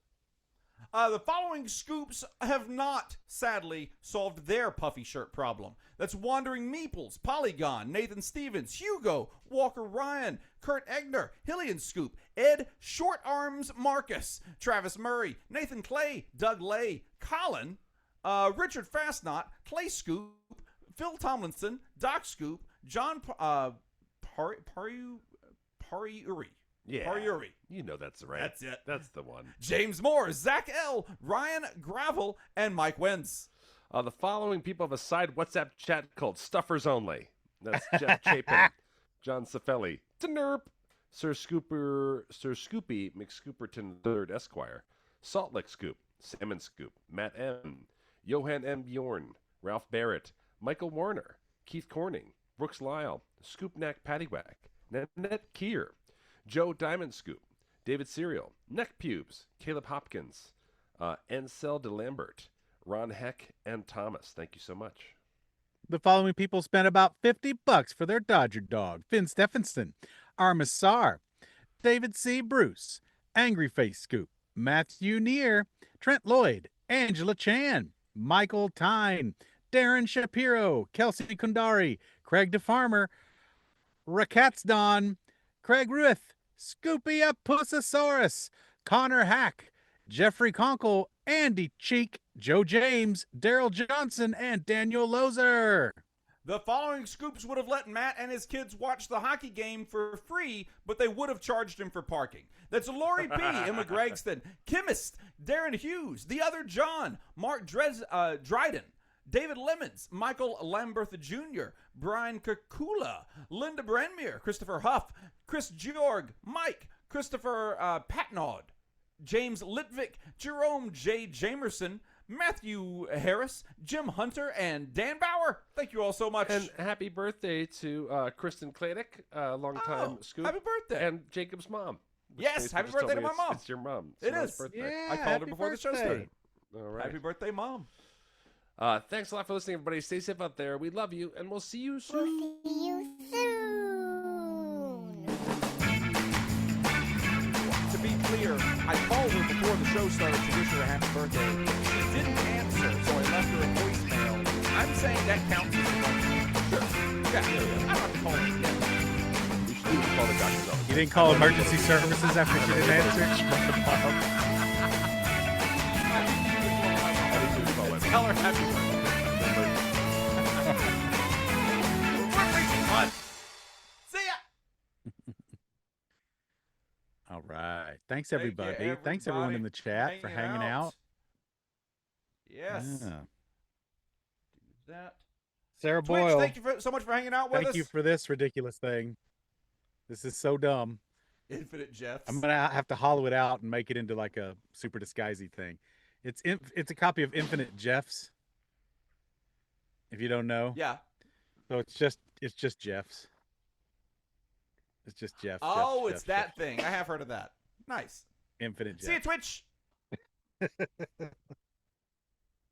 The following scoops have not, sadly, solved their puffy shirt problem. That's Wandering Meeples, Polygon, Nathan Stevens, Hugo, Walker Ryan, Kurt Egner, Hillian Scoop, Ed Short Arms Marcus, Travis Murray, Nathan Clay, Doug Lay, Colin, Richard Fastnot, Clay Scoop, Phil Tomlinson, Doc Scoop, John Pariuri. Yeah. Pariuri. You know that's right. That's it. That's the one. James Moore, Zach L., Ryan Gravel, and Mike Wentz. The following people have a side WhatsApp chat called Stuffers Only. That's Jeff Chapin, John Cifelli, Derp, Sir Scoopy McScooperton III Esquire, Salt Lick Scoop, Salmon Scoop, Matt M., Johan M. Bjorn, Ralph Barrett, Michael Warner, Keith Corning, Brooks Lyle, Scoopnack Paddywhack, Nanette Keir, Joe Diamond Scoop, David Serial, Neck Pubes, Caleb Hopkins, Ansel DeLambert, Ron Heck, and Thomas. Thank you so much. The following people spent about $50 for their Dodger dog: Finn Stephenson, Armis Sarr, David C. Bruce, Angry Face Scoop, Matthew Neer, Trent Lloyd, Angela Chan, Michael Tyne, Darren Shapiro, Kelsey Kundari, Craig DeFarmer, Rakatsdon, Craig Ruth, Scoopy Up Pussosaurus, Connor Hack, Jeffrey Conkle, Andy Cheek, Joe James, Daryl Johnson, and Daniel Lozer. The following scoops would have let Matt and his kids watch the hockey game for free, but they would have charged him for parking. That's Lori P., Emma Gregston, Chemist, Darren Hughes, The Other John, Mark Dryden, David Lemons, Michael Lamberth Jr., Brian Kakula, Linda Brandmere, Christopher Huff, Chris Georg, Mike, Christopher Patnaud, James Litvik, Jerome J. Jamerson, Matthew Harris, Jim Hunter, and Dan Bauer. Thank you all so much. And happy birthday to Kristen Kladick, longtime Scoop. Happy birthday. And Jacob's mom. Yes, happy birthday to my mom. It's your mom. It is. Birthday. Yeah, I called her happy before the show birthday. started. All right. Happy birthday, Mom. Thanks a lot for listening, everybody. Stay safe out there. We love you, and we'll see you soon. We'll see you soon. To be clear, I called her before the show started to wish her a happy birthday. She didn't answer, so I left her a voicemail. I'm saying that counts as a birthday. Sure. Yeah. I'm not calling her again. We should call the doctor's office. You didn't call emergency services after she didn't answer? Tell her happy birthday. Birthday month. See ya. All right. Thanks, Thank you, everybody. Thanks, everyone in the chat for hanging out. Yes. Yeah. Do that. Sarah Twitch, Boyle, thank you so much for hanging out with us. thank you for this ridiculous thing. This is so dumb. Infinite Jeffs. I'm gonna have to hollow it out and make it into like a super disguisey thing. It's a copy of Infinite Jeffs. If you don't know, Yeah. so it's just Jeffs. It's just Jeff. Oh, Jeff, it's Jeff, that Jeff. thing. I have heard of that. Nice. Infinite See you, Jeff. Twitch.